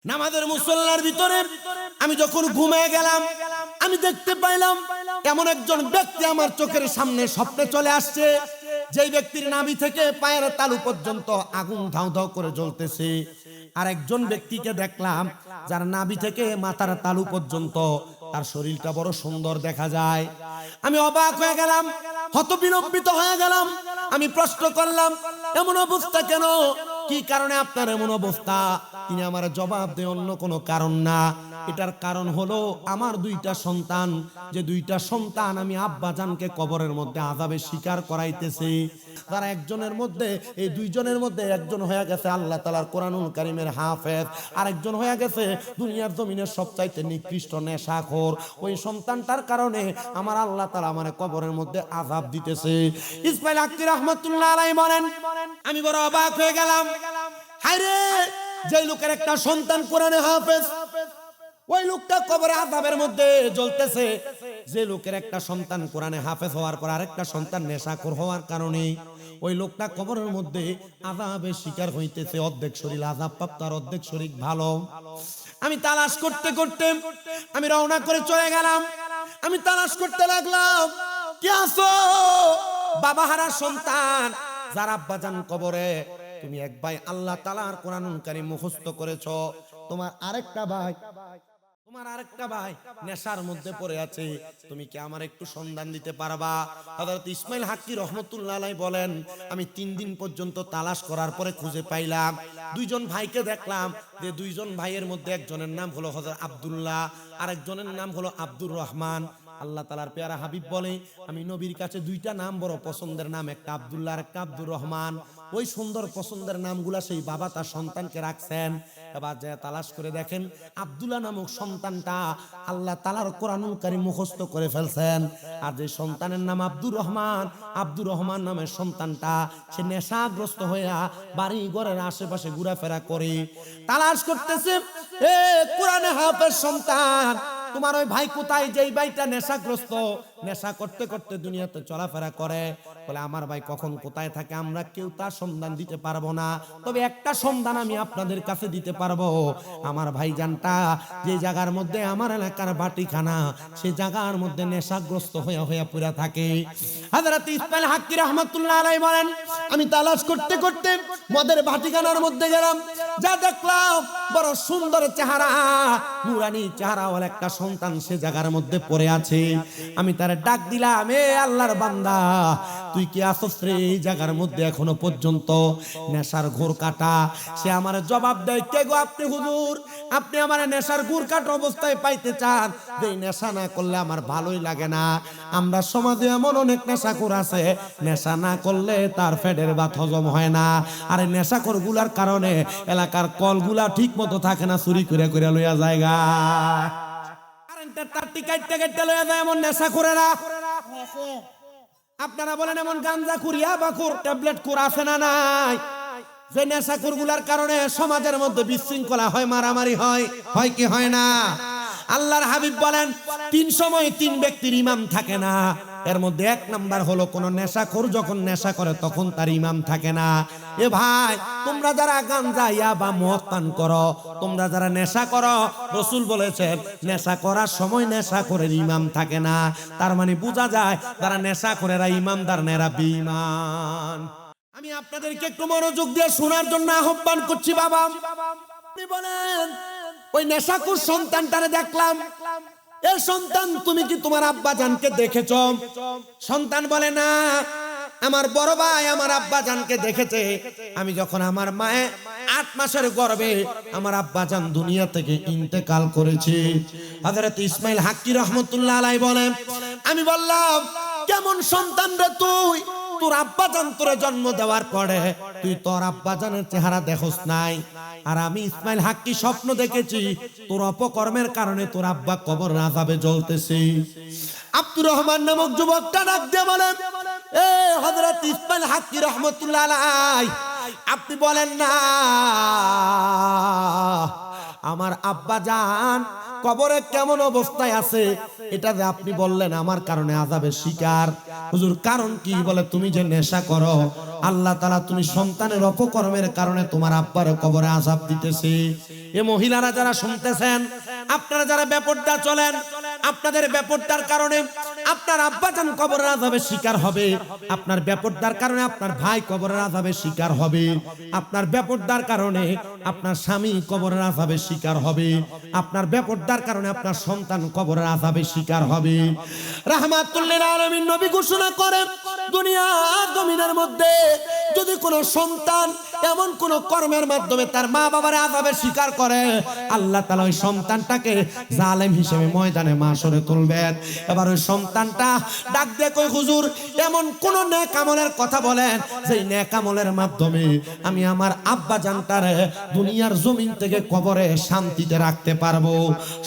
নামাজের মুসল্লার ভিতরে আমি যখন ঘুমিয়ে গেলাম, আমি দেখতে পাইলাম এমন একজন ব্যক্তি আমার চোখের সামনে স্বপ্নে চলে আসছে, যেই ব্যক্তির নাভি থেকে পায়ের তালু পর্যন্ত আগুন ধাউ ধাউ করে জ্বলতেছে। আর একজন ব্যক্তিকে দেখলাম যার নাভি থেকে মাথার তালু পর্যন্ত তার শরীরটা বড় সুন্দর দেখা যায়। আমি অবাক হয়ে গেলাম, হতবিলম্বিত হয়ে গেলাম। আমি প্রশ্ন করলাম, এমন অবস্থা কেন? কি কারণে আপনার এমন অবস্থা? তিনি আমার জবাব দেয়, অন্য কোনো কারণ না, এটার কারণ হলো আমার দুইটা সন্তান, যে দুইটা সন্তান আমি আব্বাজানকে কবরের মধ্যে আযাবে শিকার করাইতেছি। তারা একজনের মধ্যে, এই দুইজনের মধ্যে একজন হয়ে গেছে আল্লাহ তাআলার কোরআনুল কারীমের হাফেজ, আর একজন হয়ে গেছে দুনিয়ার জমিনের সবচাইতে নিকৃষ্ট নেশাখোর। ওই সন্তানটার কারণে আমার আল্লাহ তাআলা আমার কবরের মধ্যে আযাব দিতেছে। ইসমাইল হাক্কি রাহমাতুল্লাহ আলাইহি বলেন, আমি বড় অবাক হয়ে গেলাম। হায়রে, যে লোকের একটা সন্তান কোরআনে হাফেজ, ওই লোকটা কবরে আযাবের মধ্যে জ্বলতেছে। যে লোকের একটা সন্তান কোরআনে হাফেজ হওয়ার পর আরেকটা সন্তান নেশাখোর হওয়ার কারণে ওই লোকটা কবরের মধ্যে আযাবের শিকার হইতেছে। অর্ধেক শরীর আযাব প্রাপ্ত আর অর্ধেক শরীর ভালো। আমি তালাশ করতে করতে আমি রওনা করে চলে গেলাম। আমি তালাশ করতে লাগলাম, কে আছো? বাবা হারা সন্তান, যার আব্বাজান কবরে, তুমি এক ভাই আল্লাহ তাআলার কোরআনুল কারীম মুখস্থ করেছো, তোমার আরেকটা ভাই নেশার মধ্যে পড়ে আছে, তুমি কি আমার একটু সন্ধান দিতে পারবা? হযরত ইসমাইল হাক্কি রাহমাতুল্লাহ আলাইহি বলেন, আমি 3 দিন পর্যন্ত তালাশ করার পরে খুঁজে পাইলাম। দুইজন ভাইকে দেখলাম, যে দুইজন ভাইয়ের মধ্যে একজনের নাম হলো হযরত আব্দুল্লাহ, আরেকজনের নাম হলো আব্দুর রহমান। আল্লাহ তাআলার পেয়ারা হাবিব বলে, আমি নবীর কাছে দুইটা নাম বড় পছন্দের নাম, একটা আব্দুল্লাহ আর একটা আব্দুর রহমান। ওই সুন্দর পছন্দের নামগুলা সেই বাবা তার সন্তানকে রাখছেন। এবার যা তালাশ করে দেখেন, আব্দুল্লাহ নামক সন্তানটা আল্লাহ তাআলার কোরআনুল কারীম মুখস্থ করে ফেলছেন। আর যে সন্তানের নাম আব্দুর রহমান নামের সন্তানটা, সে নেশাগ্রস্ত হইয়া বাড়ি ঘরের আশেপাশে ঘোরাফেরা করে। তালাশ করতেছে, এ কোরআনে হাফেজ সন্তান, তোমার ওই ভাই কোথায়? যেই ভাইটা নেশাগ্রস্ত, নেশা করতে করতে দুনিয়াতে চলাফেরা করে। বলে, আমার ভাই কখন কোথায় থাকে আমরা কেউ তার সন্ধান দিতে পারবো না, তবে একটা সন্ধান আমি আপনাদের কাছে দিতে পারবো। আমার ভাইজানটা যে জায়গার মধ্যে আমার এলাকার বাটিখানা, সেই জায়গার মধ্যে নেশাগ্রস্ত হইয়া হইয়া পুরা থাকে। হযরত ইসমাইল হাক্কি রাহমাতুল্লাহ আলাইহি বলেন, আমি তালাশ করতে করতে মদের বাটিখানার মধ্যে গেলাম। যা দেখলাম, বড় সুন্দর চেহারা, নুরানি চেহারাওয়ালা একটা সন্তান সে জায়গার মধ্যে পড়ে আছে। আমি তারে ডাক দিলাম, এ আল্লাহর বান্দা, তুই কি আসছ রে এই জায়গার মধ্যে এখনো পর্যন্ত? নেশার ঘোর কাটা। সে আমার জবাব দেয়, কে গো আপনি? হুজুর, আপনি আমার নেশার ঘোর কাটা অবস্থায় পাইতে চান? যে নেশা না করলে আমার ভালোই লাগে না। আমরা সমাজে এমন অনেক নেশাখোর আছে, নেশা না করলে তার পেটের ভাত হজম হয় না। আর এই নেশাখোর গুলার কারণে এলাকার কলগুলা ঠিক মতো থাকে না, চুরি করে করে লইয়া জায়গা, কারেন্টের তার টিকাইতে কাটতে লইয়া যায় এমন নেশাখোরেরা। আপনারা বলেন, এমন গাঞ্জা খুরিয়া বা খুর ট্যাবলেট খুর আছে না নাই? যে নেশাখোর গুলার কারণে সমাজের মধ্যে বিশৃঙ্খলা হয়, মারামারি হয়, হয় কি হয় না? আল্লাহর হাবিব বলেন, 3 সময় 3 ব্যক্তির ইমাম থাকে না। এর মধ্যে 1 নাম্বার হলো কোন নেশাখোর যখন নেশা করে তখন তার ইমাম থাকে না। এ ভাই, তোমরা যারা গাঞ্জা ইয়াবা মদ পান করো, তোমরা যারা নেশা করো, রাসূল বলেছেন নেশা করার সময় নেশাখোরের ইমাম থাকে না। তার মানে বোঝা যায় যারা নেশাখোরেরা ইমানদার না, এরা বেঈমান। আমি আপনাদেরকে একটু মনোযোগ দিয়ে শোনার জন্য আহ্বান করছি। বাবা, আপনি বলেন, ওই নেশাখোর সন্তানটারে দেখলাম, এ সন্তান, তুমি কি তোমার আব্বাজানকে দেখেছ? সন্তান বলে, না, আমার বড় ভাই আমার আব্বাজানকে দেখেছে। আমি যখন আমার মায়ে 8 মাসের গর্ভে আমার আব্বাজান দুনিয়া থেকে ইন্তেকাল করেছে। হযরত ইসমাইল হাক্কি রাহমাতুল্লাহ আলাইহি বলেন, আমি বললাম, কেমন সন্তান রে তুই? তোর আব্বাজান তোরে জন্ম দেওয়ার পরে তুই তোর আব্বাজানের চেহারা দেখোস নাই। আর আমি ইসমাইল হাক্কি স্বপ্ন দেখেছি, তোর অপকর্মের কারণে তোর আব্বা কবর আযাবে জ্বলতেছে। আব্দুর রহমান নামক যুবকটা ডাক দিয়ে বলেন, এ হযরত ইসমাইল হাক্কি রাহমাতুল্লাহ আলাইহি, আপনি বলেন না আমার আব্বাজান কবরে কেমন অবস্থায় আছে এটা যে আপনি বললেন আমার কারণে আযাবের শিকার। হুজুর কারণ কি? বলে তুমি যে নেশা করো, আল্লাহ তাআলা তুমি সন্তানের অপকর্মের কারণে তোমার আব্বার কবরে আযাব দিতেছে। এ মহিলারা যারা শুনতেছেন, আপনারা যারা বেপরদা চলেন, আপনাদের বেপরদার কারণে আপনার আব্বাজান কবরের আযাবের শিকার হবে, আপনার বেপরদার কারণে আপনার ভাই কবরের আযাবের শিকার হবে, আপনার বেপরদার কারণে আপনার স্বামী কবরের আযাবের শিকার হবে, আপনার বেপরদার কারণে আপনার সন্তান কবরের আযাবের শিকার হবে। রাহমাতুল লিল আলামিন নবী ঘোষণা করেন, দুনিয়ার জমিনের মধ্যে যদি কোনো সন্তান এমন কোন কর্মের মাধ্যমে তার মা বাবার আযাবের শিকার করে, আল্লাহ তাআলা ওই সন্তানটাকে জালেম হিসেবে ময়দানে মাশরে তুলবেন। এবার ওই সন্তানটা ডাক দিয়ে কই, হুজুর এমন কোন নেক আমলের কথা বলেন যেই নেক আমলের মাধ্যমে আমি আমার আব্বা জানটারে দুনিয়ার জমিন থেকে কবরে শান্তিতে রাখতে পারবো।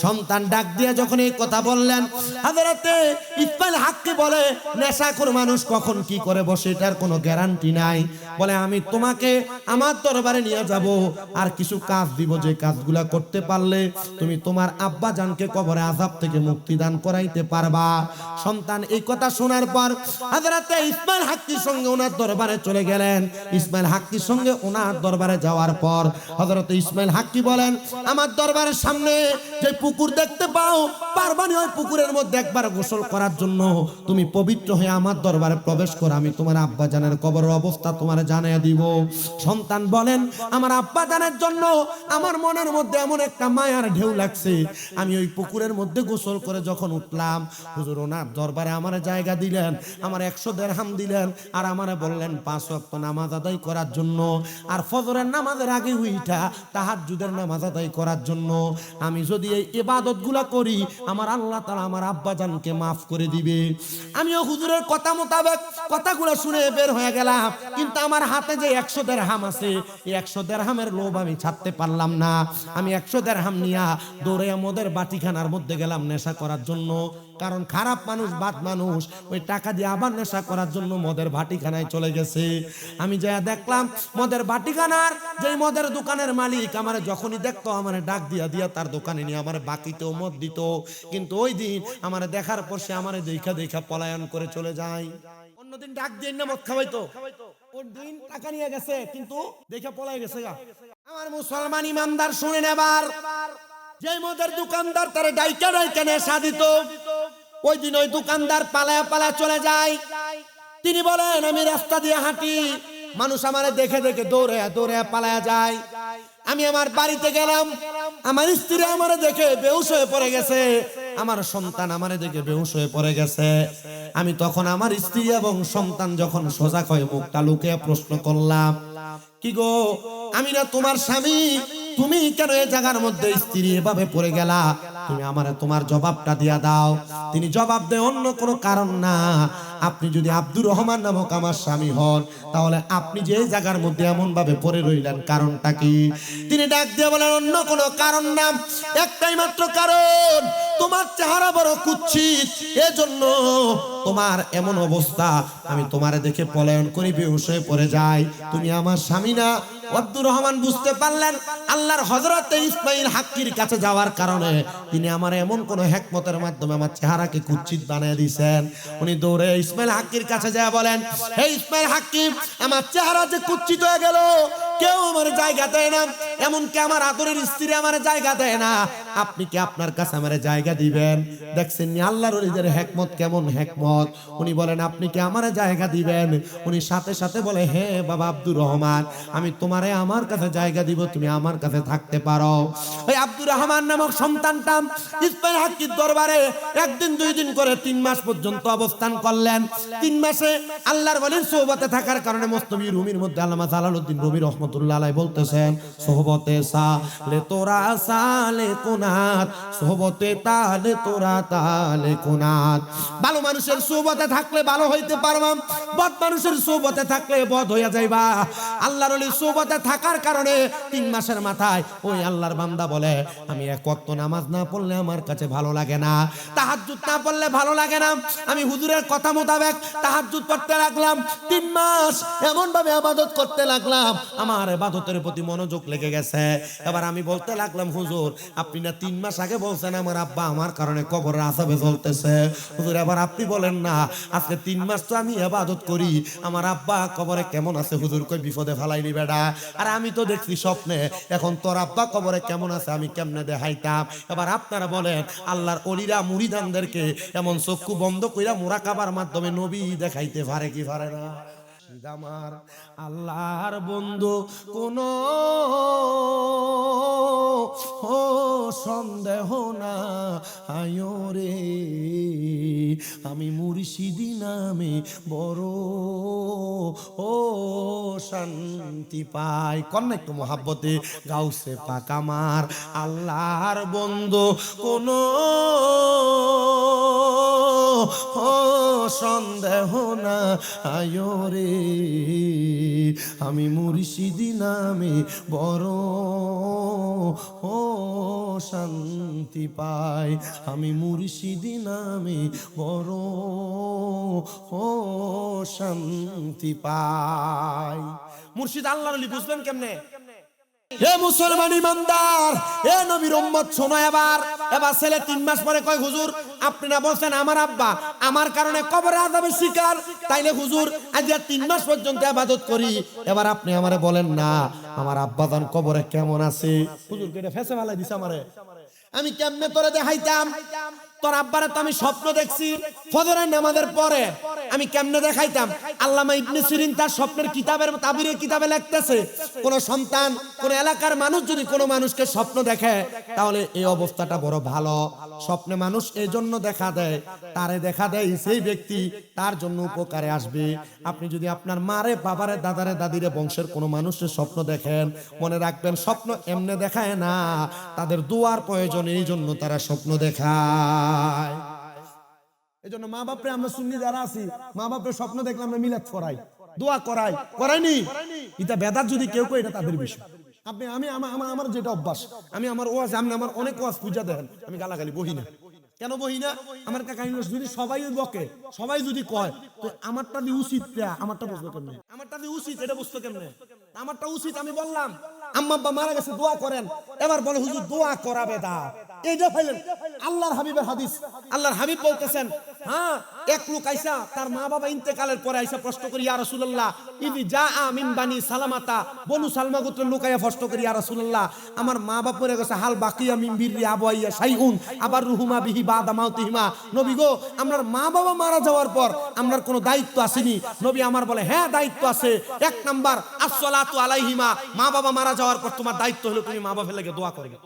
সন্তান ডাক দিয়ে যখন এই কথা বললেন, হযরতে ইসমাইল হাক্কি বলে, নেশাখোর মানুষ কখন কি করে বসে এটার কোনো গ্যারান্টি নাই। বলে আমি তোমাকে আমার দরবারে নিয়ে যাব, আর কিছু কাজ দিব, যে কাজগুলা করতে পারলে তুমি তোমার আব্বা জানকে কবরে আযাব থেকে মুক্তি দান করাইতে পারবা। সন্তান এই কথা শোনার পর হযরতে ইসমাইল হাক্কির সঙ্গে ওনার দরবারে চলে গেলেন। ইসমাইল হাক্কির সঙ্গে ওনার দরবারে যাওয়ার পর হযরতে ইসমাইল হাক্কি বলেন, আমার দরবারের সামনে যে পুকুর দেখতে পাও, পারবানি ওই পুকুরের মধ্যে একবার গোসল করার জন্য তুমি পবিত্র হয়ে আমার দরবারে প্রবেশ করো, আমি তোমার আব্বা জানের কবরের অবস্থা তোমার জানিয়ে দিব। সন্তান বলেন, আমার আব্বা জানের জন্য আমার মনের মধ্যে এমন একটা মায়ার ঢেউ লাগছে, আমি ওই পুকুরের মধ্যে গোসল করে যখন উঠলাম, হুজুর ওনার দরবারে আমার জায়গা দিলেন, আমার 100 দিরহাম দিলেন, আর আমারে বললেন 5 ওয়াক্ত নামাজ আদায় করার জন্য, আর ফজরের নামাজের আগে উইঠা তাহাজ্জুদের নামাজ আদায় করার জন্য। আমি যদি এই ইবাদতগুলা করি, আমার আল্লাহ তাআলা আমার আব্বা জানকে মাফ করে দিবে। আমিও হুজুরের কথা মোতাবেক কথাগুলো শুনে বের হয়ে গেলাম, কিন্তু আমার হাতে যে 100 দিরহাম আছে, এই 100 দিরহামের লোভ আমি ছাড়তে পারলাম না। আমি 100 দিরহাম নিয়া দৌড়ে মদের বাটিখানার মধ্যে গেলাম নেশা করার জন্য। কারণ খারাপ মানুষ, বাদ মানুষ ওই টাকা দিয়ে আবার নেশা করার জন্য মদের বাটিখানায় চলে গেছে। আমি যা দেখলাম, মদের বাটিখানার যে মদের দোকানের মালিক আমারে যখনই দেখতো আমারে ডাক দিয়া দিয়া তার দোকানে নিয়ে আমারে বাকিতেও মদ দিত। কিন্তু ওই দিন আমারে দেখার পর সে আমারে দেখা পলায়ন করে চলে যায়। অন্যদিন ডাক দিয়ে না মদ খাওয়াইতো, ওই দিন টাকা নিয়ে গেছে কিন্তু দেখা পলাই গেছে। আমার মুসলমান ইমানদার শুনেন, এবার যে মদের দোকানদার তারে ডাইকা ডাইকা নেশা দিত, ওই দিন ওই দোকানদার পালায়া পালা চলে যায়। তিনি বলেন, আমি রাস্তা দিয়ে হাঁটি, মানুষ আমারে দেখে দেখে দৌড়ে দৌড়ে পালায়া যায়। আমি আমার বাড়িতে গেলাম, আমার স্ত্রী আমারে দেখে বেহুশ হয়ে পড়ে গেছে, আমার সন্তান আমারে দেখে বেহুশ হয়ে পড়ে গেছে। আমি তখন আমার স্ত্রী এবং সন্তান যখন সজাগ হয়ে মুখটা লুকিয়ে প্রশ্ন করলাম, কি গো, আমি না তোমার স্বামী, তুমি কেন এই জায়গার মধ্যে স্ত্রী এভাবে পড়ে গেলা? তুমি আমারে তোমার জবাবটা দিয়া দাও। তিনি জবাব দেয়, অন্য কোনো কারণ না, আপনি যদি আব্দুর রহমান নামক আমার স্বামী হন, তাহলে আপনি যে এই জায়গার মধ্যে এমন ভাবে পড়ে রইলেন, কারণটা কি? তিনি ডাক দিয়ে বলেন, অন্য কোনো কারণ না, একটাই মাত্র কারণ, তোমার চেহারা বড় কুৎসিত, এজন্য তোমার এমন অবস্থা, আমি তোমারে দেখে পলায়ন করি, বেহুশ হয়ে পড়ে যাই, তুমি আমার স্বামী না। আব্দুর রহমান বুঝতে পারলেন আল্লাহর হযরতে ইসমাইল হাক্কির কাছে যাওয়ার কারণে তিনি আমার এমন কোন হিকমতের মাধ্যমে আমার চেহারাকে কুৎসিত বানিয়ে দিয়েছেন। উনি দৌড়ে ইসমাইল হাক্কির কাছে যায় বলেন, হে ইসমাইল হাক্কি, আমার চেহারা যে কুৎসিত হয়ে গেল, কেউ আমার জায়গা দেয় না, এমনকি আমার আদরের স্ত্রী আমার জায়গা দেয় না, আপনি কি আপনার কাছে আমার জায়গা দিবেন? দেখছেন নি আল্লাহর ওলিদের হিকমত কেমন হিকমত। উনি বলেন, আপনি কি আমার জায়গা দিবেন? উনি সাথে সাথে বলে, হ্যাঁ বাবা আব্দুর রহমান, আমি তোমারে আমার কাছে জায়গা দিব, তুমি আমার কাছে থাকতে পারো। ওই আব্দুর রহমান নামক সন্তানটা ইসমাইল হাক্কির দরবারে একদিন 2 দিন করে 3 মাস পর্যন্ত অবস্থান করলেন। 3 মাসে আল্লাহর ওলির সোহবতে থাকার কারণে মস্তবি রুমির মধ্যে আল্লামা জালালউদ্দিন রুমি রহমাতুল্লাহ আলাইহি বলতেছেন, সোহবতে সালে তোরা সালে কুনাত, সোহবতে তালে তোরা তালে কুনাত। ভালো মানুষের সোহবতে থাকলে ভালো হইতে পারবা, বদ মানুষের সোহবতে থাকলে বদ হইয়া যাইবা। আল্লাহর ওলির সোহবতে থাকার কারণে 3 মাসের মাথায় ওই আল্লাহর বান্দা বলে, আমি 1 ওয়াক্ত নামাজ না পড়লে আমার কাছে ভালো লাগে না, তাহাজ্জুদ না পড়লে ভালো লাগে না, আমি হুজুরের কথা মোতাবেক তাহাজ্জুদ পড়তে লাগলাম। 3 মাস এমন ভাবে ইবাদত করতে লাগলাম, আমার ইবাদতের প্রতি মনোযোগ লেগে গেছে। এবার আমি বলতে লাগলাম, হুজুর আপনি না 3 মাস আগে বলছেন আমার আব্বা আমার কারণে কবরের আযাবে জ্বলতেছে। হুজুর এবার আপনি বলেন না, আজকে 3 মাস তো আমি ইবাদত করি, আমার আব্বা কবরে কেমন আছে? হুজুর কই বিপদে ফালাইনি বেডা। আর আমি তো দেখছি স্বপ্নে, এখন তোর আব্বা কবরে কেমন আছে আমি কেমনে দেখাইতাম? এবার আপনারা বলেন, আল্লাহর ওলিরা মুরিদানদেরকে এমন চক্ষু বন্ধ কইরা মুরাকাবার মাধ্যমে নবী দেখাইতে পারে কি পারে না? আমার আল্লাহর বন্ধু কোন সন্দেহ না আয়ো রে, আমি মুর্শিদি নামে বড় শান্তি পাই। কন না একটু মহাব্বতে গাউসে পাক আমার আল্লাহর বন্ধু কোন সন্দেহ না আয়ো রে, আমি মুর্শিদি নামে বড় শান্তি পাই, আমি মুর্শিদি নামে বড় শান্তি পাই। মুর্শিদ আল্লাহর ওলি বুঝবেন কেমনে? হে মুসলমান ইমানদার, হে নবীর উম্মত শোনো। এবার ছেলে 3 মাস পরে কয় হুজুর আপনি না বলছেন আমার আব্বা আমার কারণে কবরে আযাবের শিকার, তাইলে হুজুর আজ 3 মাস পর্যন্ত ইবাদত করি, এবার আপনি আমারে বলেন না আমার আব্বা জান কবরে কেমন আছে? হুজুর কেটে ফেসে ফেলাই দিছে আমারে, আমি কেমনে তোরে দেখাইতাম? তোর আব্বারে তো আমি স্বপ্ন দেখছি ফজরের নামাজের পরে, আমি কেমনে দেখাইতাম? আল্লামা ইবনে সিরিন তার স্বপ্নের কিতাবের তাবিরের কিতাবে লিখতেছে, কোন সন্তান কোন এলাকার মানুষ যদি কোন মানুষকে স্বপ্ন দেখে তাহলে এই অবস্থাটা বড় ভালো। স্বপ্নে মানুষ এই জন্য দেখা দেয়, তারে দেখা দেয় সেই ব্যক্তি তার জন্য উপকারে আসবে। আপনি যদি আপনার মারে বাবারে দাদারে দাদিরে বংশের কোন মানুষের স্বপ্ন দেখেন, মনে রাখবেন স্বপ্ন এমনে দেখায় না, তাদের দোয়ার প্রয়োজন, এই জন্য তারা স্বপ্ন দেখায়। এই জন্য মা বাপরে আমরা সুন্নি যারা আছি, মা বাপের স্বপ্ন দেখলে আমরা মিলাদ করাই, দোয়া করাই, করাইনি এটা বেদাত যদি কেউ কয় এটা তাদের বিষয়। আপনি আমি আমার যেটা অভ্যাস, আমি আমার ওয়াজ, আমি আমার অনেক ওয়াজ পূজা দেখেন, আমি গালাগালি বহি না। কেন বহি না? আমার কাকা যদি সবাই বকে, সবাই যদি কয়, তো আমারটা দিয়ে উচিত, আমারটা বুঝবো কেমনে? আমারটা দিয়ে উচিত এটা বুঝতো কেমনে? আমারটা উচিত, আমি বললাম আম্মা আব্বা মারা গেছে দোয়া করেন, এবার বলে হুজুর দোয়া করা বেদাত। এইটা ফাইলেন আল্লাহর হাবিবের হাদিস। আল্লাহর হাবিব বলতেছেন, হ্যাঁ এক লোক আইসা তার মা বাবা ইন্তেকালের পরে আইসা প্রশ্ন করি ইয়া রাসূলুল্লাহ ইদি জাআ মিন বানি সালামাতা, বনু সালমা গোত্রের লোক আইয়া প্রশ্ন করি ইয়া রাসূলুল্লাহ আমার মা বাবা মরে গেছে, হাল বাকিয়া মিন বিররি আবাইয়া শাইউন আবার রুহুমা বিহি বাদা মাউতিহিমা, নবী গো আমার মা বাবা মারা যাওয়ার পর আমার কোনো দায়িত্ব আসেনি? নবী আমার বলে হ্যাঁ দায়িত্ব আছে। 1 নাম্বার আসসালাতু আলাইহিমা, মা বাবা মারা যাওয়ার পর তোমার দায়িত্ব হলো তুমি মা বাবার লাগে দোয়া করবে।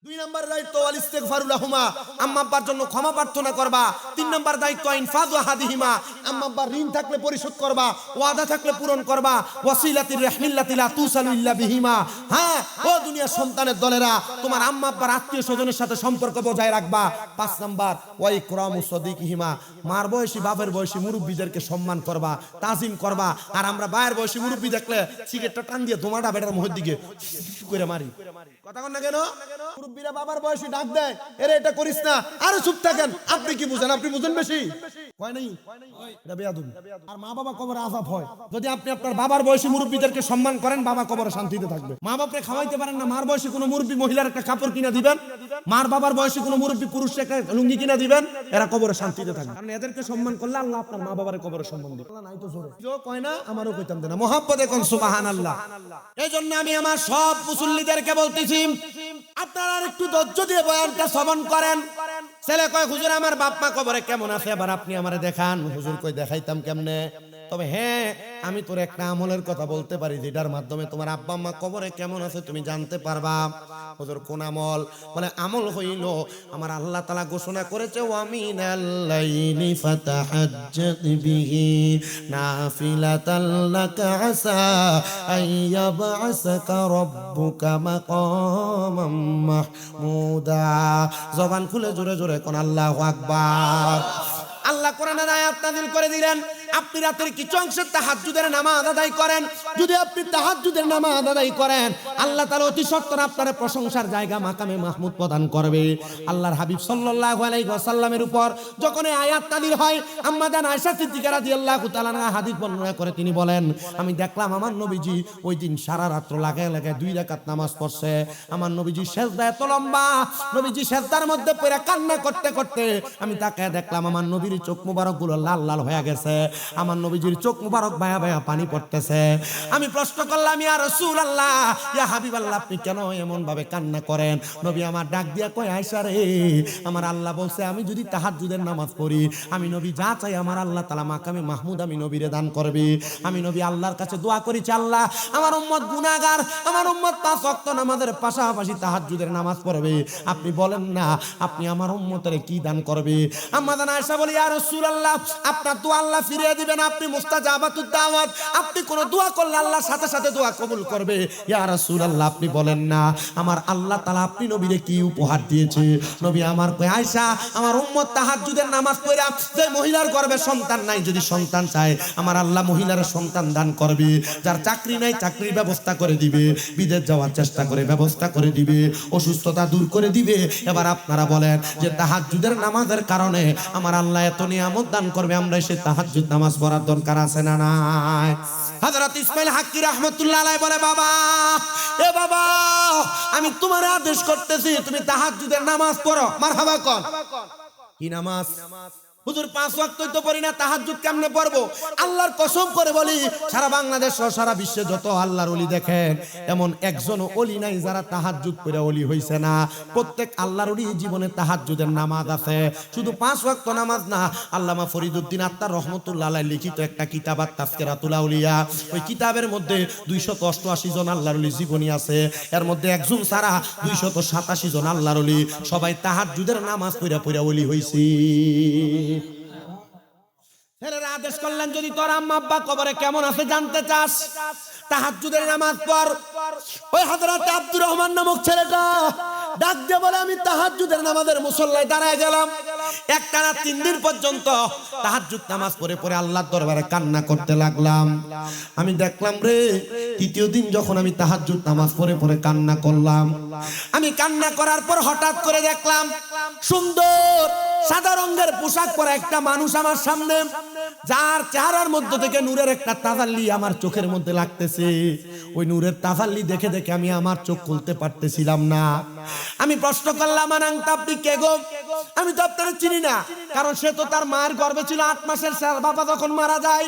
2 নাম্বার দায়িত্ব ওয়াল ইস্তিগফারু লাহুমা, আম্মা আব্বার জন্য ক্ষমা প্রার্থনা করবা। 3 নাম্বার দায়িত্ব ইনফাযু হাদিহিমা, আম্মা আব্বার ঋণ থাকলে পরিশোধ করবা, ওয়াদা থাকলে পূরণ করবা। ওয়াসিলাতির রাহমিল্লাতি লা তুসালু ইল্লা বিহিমা, হ্যাঁ ও দুনিয়ার সন্তানের দলেরা তোমার আম্মা আব্বার আত্মীয় স্বজনের সাথে সম্পর্ক বজায় রাখবা। 5 নাম্বার ওয়া ইকরামু সাদিকিহিমা, মার বয়সী বাপের বয়সী মুরব্বিদেরকে সম্মান করবা, তাজিম করবা। আর আমরা বায়ের বয়সী মুরব্বি দেখলে সিগারেটটা টান দিয়ে তোমাটা বেটার মুখের দিকে করে মারি। কথা কন না কেন? মুরব্বিরা বাবার বয়সী ডাক দেয়, এরে এটা করিস না, আরে চুপ থাকেন। আপনি কি বুঝেন? আপনি বুঝেন বেশি কয় নাই, এটা বেয়াদবি। আর মা বাবা কবরে আযাব হয়। যদি আপনি আপনার বাবার বয়সী মুরব্বিদেরকে সম্মান করেন, বাবা কবরে শান্তিতে থাকবে। মা বাপরে খাওয়াইতে পারেন না, মার বয়সী কোনো মুরব্বি মহিলার একটা কাপড় কিনা দিবেন, মার বাবার বয়সী কোনো মুরব্বি পুরুষকে একটা লুঙ্গি কিনা দিবেন, এরা কবরে শান্তিতে থাকবে। কারণ এদেরকে সম্মান করলে আল্লাহ আপনার মা বাবার কবরে সম্মান দিবে। আল্লাহ নাই তো জোরে কেউ কয় না, আমারও কইতাম দেনা মুহাব্বতে কোন সুবহানাল্লাহ। এইজন্য আমি আমার সব মুসল্লিদেরকে বলতেছি, আপনারা একটু ধৈর্য দিয়ে বয়ানটা শ্রবণ করেন। ছেলে কয় হুজুর আমার বাপ মা কবরে কেমন আছে, এবার আপনি আমারে দেখান। হুজুর কই দেখাইতাম কেমনে? তবে হ্যাঁ আমি তোর একটা আমলের কথা বলতে পারি যেটার মাধ্যমে তোমার আব্বা আম্মা কবরে কেমন আছে তুমি জানতে পারবা। হুজুর কোন আমল? বলে আমল হইল আমার আল্লাহ তাআলা ঘোষণা করেছে ওয়া মিনাল লাইলি ফাতাহাজ্জাত বিহি নাফিলাতাল লাকা আসা আইয়াবআসাকা রাব্বুকা মাকামাম মাহমুদা। জবান খুলে জোরে জোরে কোন আল্লাহু আকবার। আল্লাহ কোরআনের আয়াত নাযিল করে দিলেন, আপনি রাতের কিছু অংশে তাহাজ্জুদের নামাজ আদায় করেন। যদি আপনি তাহাজ্জুদের নামাজ আদায় করেন, আল্লাহ তাআলা অতি সত্বর আপনার প্রশংসার জায়গা মাকামে মাহমুদ প্রদান করবে। আল্লাহর হাবিব সাল্লাল্লাহু আলাইহি ওয়াসাল্লামের উপর যখন এই আয়াত নাযিল হয়, আম্মা জান আয়েশা সিদ্দিকা রাদিয়াল্লাহু তাআলা আনহা হাদিস বর্ণনা করে তিনি বলেন, আমি দেখলাম আমার নবীজি ওই দিন সারা রাত্র লাগায় লাগায় 2 রাকাত নামাজ পড়ছে। আমার নবীজি সিজদা এত লম্বা, নবীজি সিজদার মধ্যে পড়ে কান্না করতে করতে আমি তাকায় দেখলাম আমার নবীর চোখ মুবারক গুলো লাল লাল হয়ে গেছে, আমার নবীজির চোখ মুবারক বায়া বায়া পানি পড়তেছে। আমি প্রশ্ন করলাম, ইয়া রাসূলুল্লাহ, ইয়া হাবিবাল্লাহ, আপনি কেন এমন ভাবে কান্না করেন? নবী আমার ডাক দিয়া কয়, আয়েশা রে, আমার আল্লাহ বলছে আমি যদি তাহাজ্জুদের নামাজ পড়ি, আমি নবী যা চাই আমার আল্লাহ তাআলা মাকামে মাহমুদ আমি নবীরে দান করবে। আমি নবী আল্লাহর কাছে দোয়া করেছি, আল্লাহ আমার উম্মত গুনাহগার, আমার উম্মত 5 ওয়াক্ত নামাজের পাশাপাশি তাহাজ্জুদের নামাজ পড়বে, আপনি বলেন না আপনি আমার উম্মতের কি দান করবে? আম্মা জান আয়েশা বলে, ইয়া রাসূলুল্লাহ, আপনার দোয়া আল্লাহ ফিরিয়ে দিবেন, আপনি মুস্তাজাবাতুদ দাওয়াত, আপনি কোন দোয়া করলে আল্লাহর সাথে সাথে দোয়া কবুল করবে। ইয়া রাসূলুল্লাহ, আপনি বলেন না আমার আল্লাহ তাআলা আপনি নবীরে কি উপহার দিয়েছে? নবী আমার কয়, আয়েশা, আমার উম্মত তাহাজ্জুদের নামাজ পড়া যে মহিলার গর্ভে সন্তান নাই, যদি সন্তান চায় আমার আল্লাহ মহিলার সন্তান দান করবে। যার চাকরি নাই চাকরির ব্যবস্থা করে দিবে, বিদেশ যাওয়ার চেষ্টা করে ব্যবস্থা করে দিবে, অসুস্থতা দূর করে দিবে। এবার আপনারা বলেন যে তাহাজ্জুদের নামাজের কারণে আমার আল্লাহ এত নিয়ামত দান করবে, আমরা সে তাহাজ্জুদ নামাজ পড়ার দরকার আছে না নাই? হযরত ইসমাঈল হাক্কি রাহমাতুল্লাহ আলাইহি বলে, বাবা, এ বাবা, আমি তোমার আদেশ করতেছি তুমি তাহাজ্জুদের নামাজ পড়ো। মারহাবা কোন? কি নামাজ? হুজুর 5 ওয়াক্তই তো পড়ি না, তাহাজ্জুদ কেমনে পড়বো? আল্লাহর কসম করে বলি, সারা বাংলাদেশ ও সারা বিশ্বে যত আল্লাহর ওলি দেখেন, এমন একজনও ওলি নাই যারা তাহাজ্জুদ পড়ে ওলি হইছে না। প্রত্যেক আল্লাহর ওলি জীবনে তাহাজ্জুদের নামাজ আছে। শুধু 5 ওয়াক্ত নামাজ না, আল্লামা ফরিদউদ্দিন আত্তার রহমাতুল্লাহ আলাইহি লিখিত একটা কিতাব তাযকিরাতুল আউলিয়া, ওই কিতাবের মধ্যে 288 জন আল্লাহর ওলি জীবনী আছে। এর মধ্যে একজন ছাড়া 287 জন আল্লাহর ওলি সবাই তাহাজ্জুদের নামাজ পড়া পড়া ওলি হইছে। ছেলেরা আদেশ করলেন, যদি তোর আম্মা আব্বা কবরে কেমন আছে জানতে চাস, তাহাজ্জুদের নামাজ পড়। ওই হযরত আব্দুর রহমান নামক ছেলেটা ডাক দিয়ে বলে, আমি তাহাজ্জুদের নামাজের মুসল্লায় দাঁড়ায় গেলাম, একটানা 3 দিন পর্যন্ত তাহাজ্জুদ নামাজ পড়ে পড়ে আল্লাহর দরবারে কান্না করতে লাগলাম। আমি দেখলাম রে, 3য় দিন যখন আমি তাহাজ্জুদ নামাজ পড়ে পড়ে কান্না করলাম, আমি কান্না করার পর হঠাৎ করে দেখলাম সুন্দর সাদা রঙের পোশাক পরা একটা মানুষ আমার সামনে, যার চেহারার মধ্যে থেকে নূরের একটা তাজাল্লি আমার চোখের মধ্যে লাগতেছে। ওই নূরের তাজাল্লি দেখে দেখে আমি আমার চোখ খুলতে পারতেছিলাম না। আমি প্রশ্ন করলাম, আনন্দ আপনি কে গো? আমি তো আপনারা চিনি না, কারণ সে তো তার মায়ের গর্ভে ছিল 8 মাসের। স্যার বাবা যখন মারা যায়,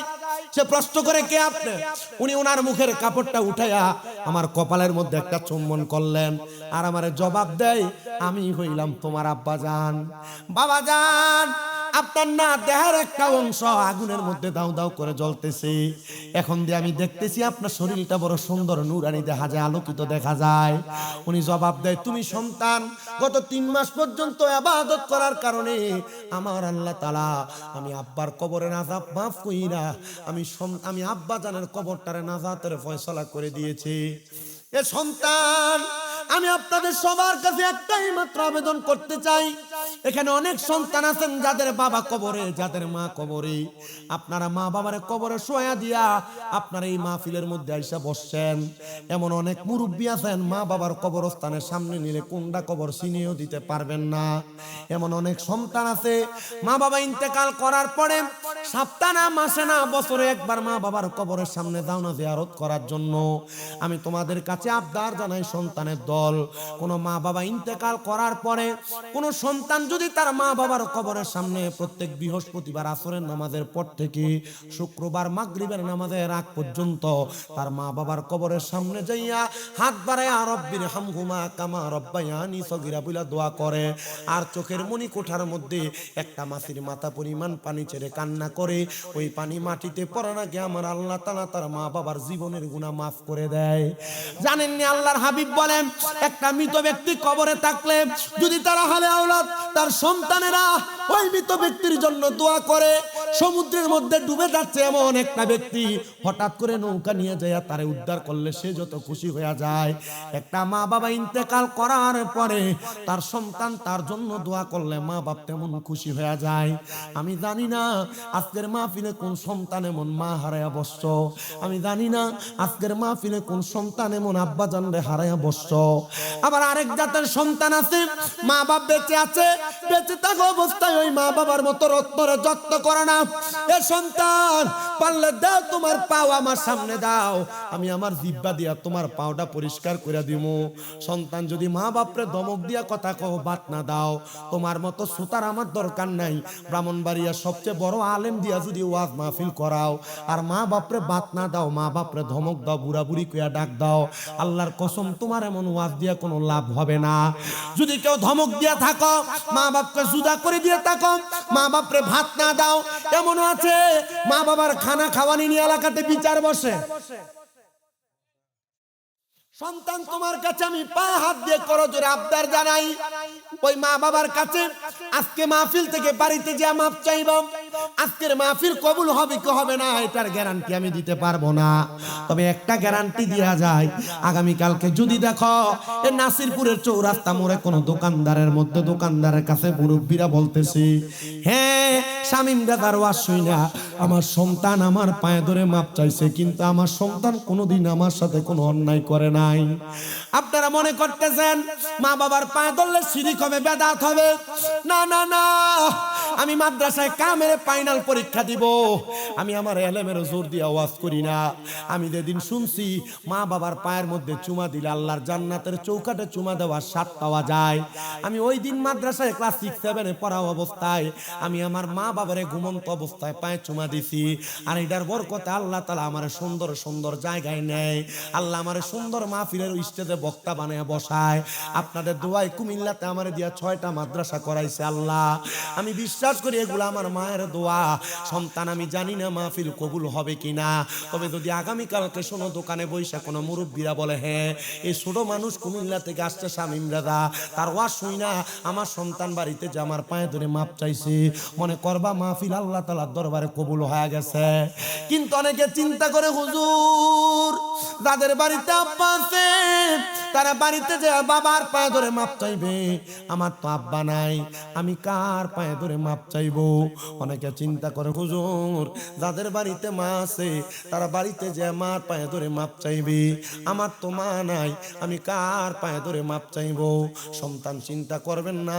সে প্রশ্ন করে, কে আপনি? উনি ওনার মুখের কাপড়টা উঠাইয়া আমার কপালের মধ্যে একটা চুম্বন করলেন, আর আমারে জবাব দেয়, আমি হইলাম তোমার আব্বা জান। বাবা জান, আপনার না দেহের একটা অংশ আগুনের মধ্যে দাউ দাউ করে জ্বলতেছে, এখন দিয়ে আমি দেখতেছি আপনার শরীরটা বড় সুন্দর নূরানি দেখা যায়, আলোকিত দেখা যায়। উনি জবাব দেয়, তুমি সন্তান গত 3 মাস পর্যন্ত ইবাদত করার কারণে আমার আল্লাহ তাআলা আমি আব্বার কবরে নাজাত মাফ কইরা আমি আব্বা জানের কবরটারে নাজাতের ফয়সালা করে দিয়েছি। এ সন্তান, আমি আপনাদের সবার কাছে একটাই মাত্র আবেদন করতে চাই, এখানে অনেক সন্তান আছেন যাদের বাবা কবরে, যাদের মা কবরে, আপনারা মা বাবার কবরে শোয়া দিয়া আপনারা এই মাহফিলের মধ্যে আইসা বসছেন। এমন অনেক মুরব্বী আছেন মা বাবার কবরস্থানের সামনে নিলে কোনটা কবর চিনিও দিতে পারবেন না। এমন অনেক সন্তান আছে মা বাবা ইন্তেকাল করার পরে সপ্তাহ না, মাসে না, বছরে একবার মা বাবার কবরের সামনে যাও না জিয়ারত করার জন্য। আমি তোমাদের কাছে আবদার জানাই, সন্তানের দল, কোন মা বাবা ইন্তেকাল করার পরে কোন সন্তান যদি তার মা বাবার কবরের সামনে প্রত্যেক বৃহস্পতিবার আসরের নামাজের পর থেকে শুক্রবার মাগরিবের নামাজের আগ পর্যন্ত তার মা বাবার কবরের সামনে যাইয়া হাত বাড়ায় রব্বির হামহুমা কামা রব্বায়ানি সগীরা বলে দোয়া করে, আর চোখের মনি কোঠার মধ্যে একটা মাছির মাথা পরিমাণ পানি ছেড়ে কান্না করে, ওই পানি মাটিতে পড়ার আগে আমার আল্লাহ তাআলা তার মা বাবার জীবনের গুনাহ মাফ করে দেয়। জানেননি আল্লাহর হাবিব বলেন, একটা মৃত ব্যক্তি কবরে থাকলে যদি তার হালে আওলাদ, তার সন্তানেরা ওই মৃত ব্যক্তির জন্য দোয়া করে। সমুদ্রের মধ্যে ডুবে যাচ্ছে এমন একটা ব্যক্তি হঠাৎ করে নৌকা নিয়ে যায় তারে উদ্ধার করলে সে যত খুশি হয়ে যায়। একটা মা বাবা ইন্তেকাল করার পরে তার সন্তান তার জন্য দোয়া করলে মা বাপ তেমন খুশি হয়ে যায়। আমি জানি না আজকের মাহফিলে কোন সন্তান এমন মা হারায়া বসছ, আমি জানি না আজকের মাহফিলে কোন সন্তান এমন আব্বা জানরে হারায়া বসছ। আবার আরেক জাতের সন্তান আছে, মা বাপ বেঁচে আছে, বেঁচে থাকা অবস্থায় ওই মা বাবার মতো রত্নরে যত্ন করে না। এ সন্তান পারলে দাও তোমার পাও আমার সামনে দাও, আমি আমার জিহ্বা দিয়া তোমার পাওটা পরিষ্কার করে দিব। সন্তান যদি মা বাপরে ধমক দিয়া কথা কও, বাত না দাও, তোমার মতো সুতার আমার দরকার নাই। ব্রাহ্মণবাড়িয়া সবচেয়ে বড় আলেম দিয়া যদি ওয়াজ মাহফিল করাও আর মা বাপরে বাত না দাও, মা বাপরে ধমক দাও, বুড়া বুড়ি কইয়া ডাক দাও, আল্লাহর কসম তোমার এমন ওয়াজ দিয়া কোনো লাভ হবে না। যদি কেউ ধমক দিয়া থাকো, মা বাপকে জুদা করে দিয়ে থাকো, মা বাপরে ভাত না দাও, এমনও আছে মা বাবার খানা খাওয়ানি নিয়ে এলাকাতে বিচার বসে। সন্তান তোমার কাছে আমি পায়ে হাত দিয়ে করজোরে আবদার জানাই, ওই মা বাবার কাছে আজকে মাহফিল থেকে বাড়িতে যা মাপ চাইব। আজকের মাহফিল কবুল হবে কি হবে না এটার গ্যারান্টি আমি দিতে পারবো না, তবে একটা গ্যারান্টি দেয়া যায়, আগামী কালকে যদি দেখো এই নাসিরপুরের চৌরাস্তা মোড়ে কোনো দোকানদারের মধ্যে দোকানদারের কাছে মুরব্বীরা বলতেছে, হ্যাঁ শামীম দাদার ওয়াজ শুইনা আমার সন্তান আমার পায়ে ধরে মাপ চাইছে, কিন্তু আমার সন্তান কোনোদিন আমার সাথে কোনো অন্যায় করে নাই। আপনারা মনে করতেছেন মা বাবার পায়ে ধরলে শিরিক হবে, বেদাত হবে। না না না, আমি মাদ্রাসায় কামেরে ফাইনাল পরীক্ষা দিব, আমি আমার এলেমের জোর দিয়ে ওয়াজ করি না। আমি যেদিন শুনছি মা বাবার পায়ের মধ্যে চুমা দিলে আল্লাহর জান্নাতের চৌকাটে চুমা দেওয়ার স্বাদ পাওয়া যায়, আমি ওই দিন মাদ্রাসায় ক্লাস 6-7 পড়া অবস্থায় আমি আমার মা বাবারে ঘুমন্ত অবস্থায় পায়ে চুমা দিছি। আর এটার বরকতে আল্লাহ তাআলা আমার সুন্দর সুন্দর জায়গায় নেয়, আল্লাহ আমার সুন্দর মাহফিলের স্টেজে বক্তা বানায় বসায়। আপনাদের দোয়ায় কুমিল্লাতে আমার দিয়া 6টা মাদ্রাসা করাইছে আল্লাহ। আমি বিশ্বাস করি এগুলো আমার মায়ের দোয়া। সন্তান আমি জানি না মাহফিল কবুল হবে কিনা, তবে যদি আগামীকালকে শোনো দোকানে বৈশা কোনো মুরব্বীরা বলে হ্যাঁ এই ছোট মানুষ কুমিল্লা থেকে আসছে শামীম দাদা, তার ওয়াজ শুই না আমার সন্তান বাড়িতে যে আমার পায়ে ধরে মাপ চাইছে, মনে করবা মাহফিল আল্লাহ তাআলার দরবারে কবুল হয়ে গেছে। কিন্তু অনেকে চিন্তা করে হুজুর যাদের বাড়িতে আব্বা আছে তারা বাড়িতে যে বাবার পায়ে ধরে মাপ চাইবে, আমার তো আব্বা নাই, আমি কার পায়ে ধরে মাপ চাইবো? অনেকে চিন্তা করে হুজুর যাদের বাড়িতে মা আছে তারা বাড়িতে যে মার পায়ে ধরে মাপ চাইবে, আমার তো মা নাই, আমি কার পায়ে ধরে মাপ চাইবো? সন্তান চিন্তা করবেন না,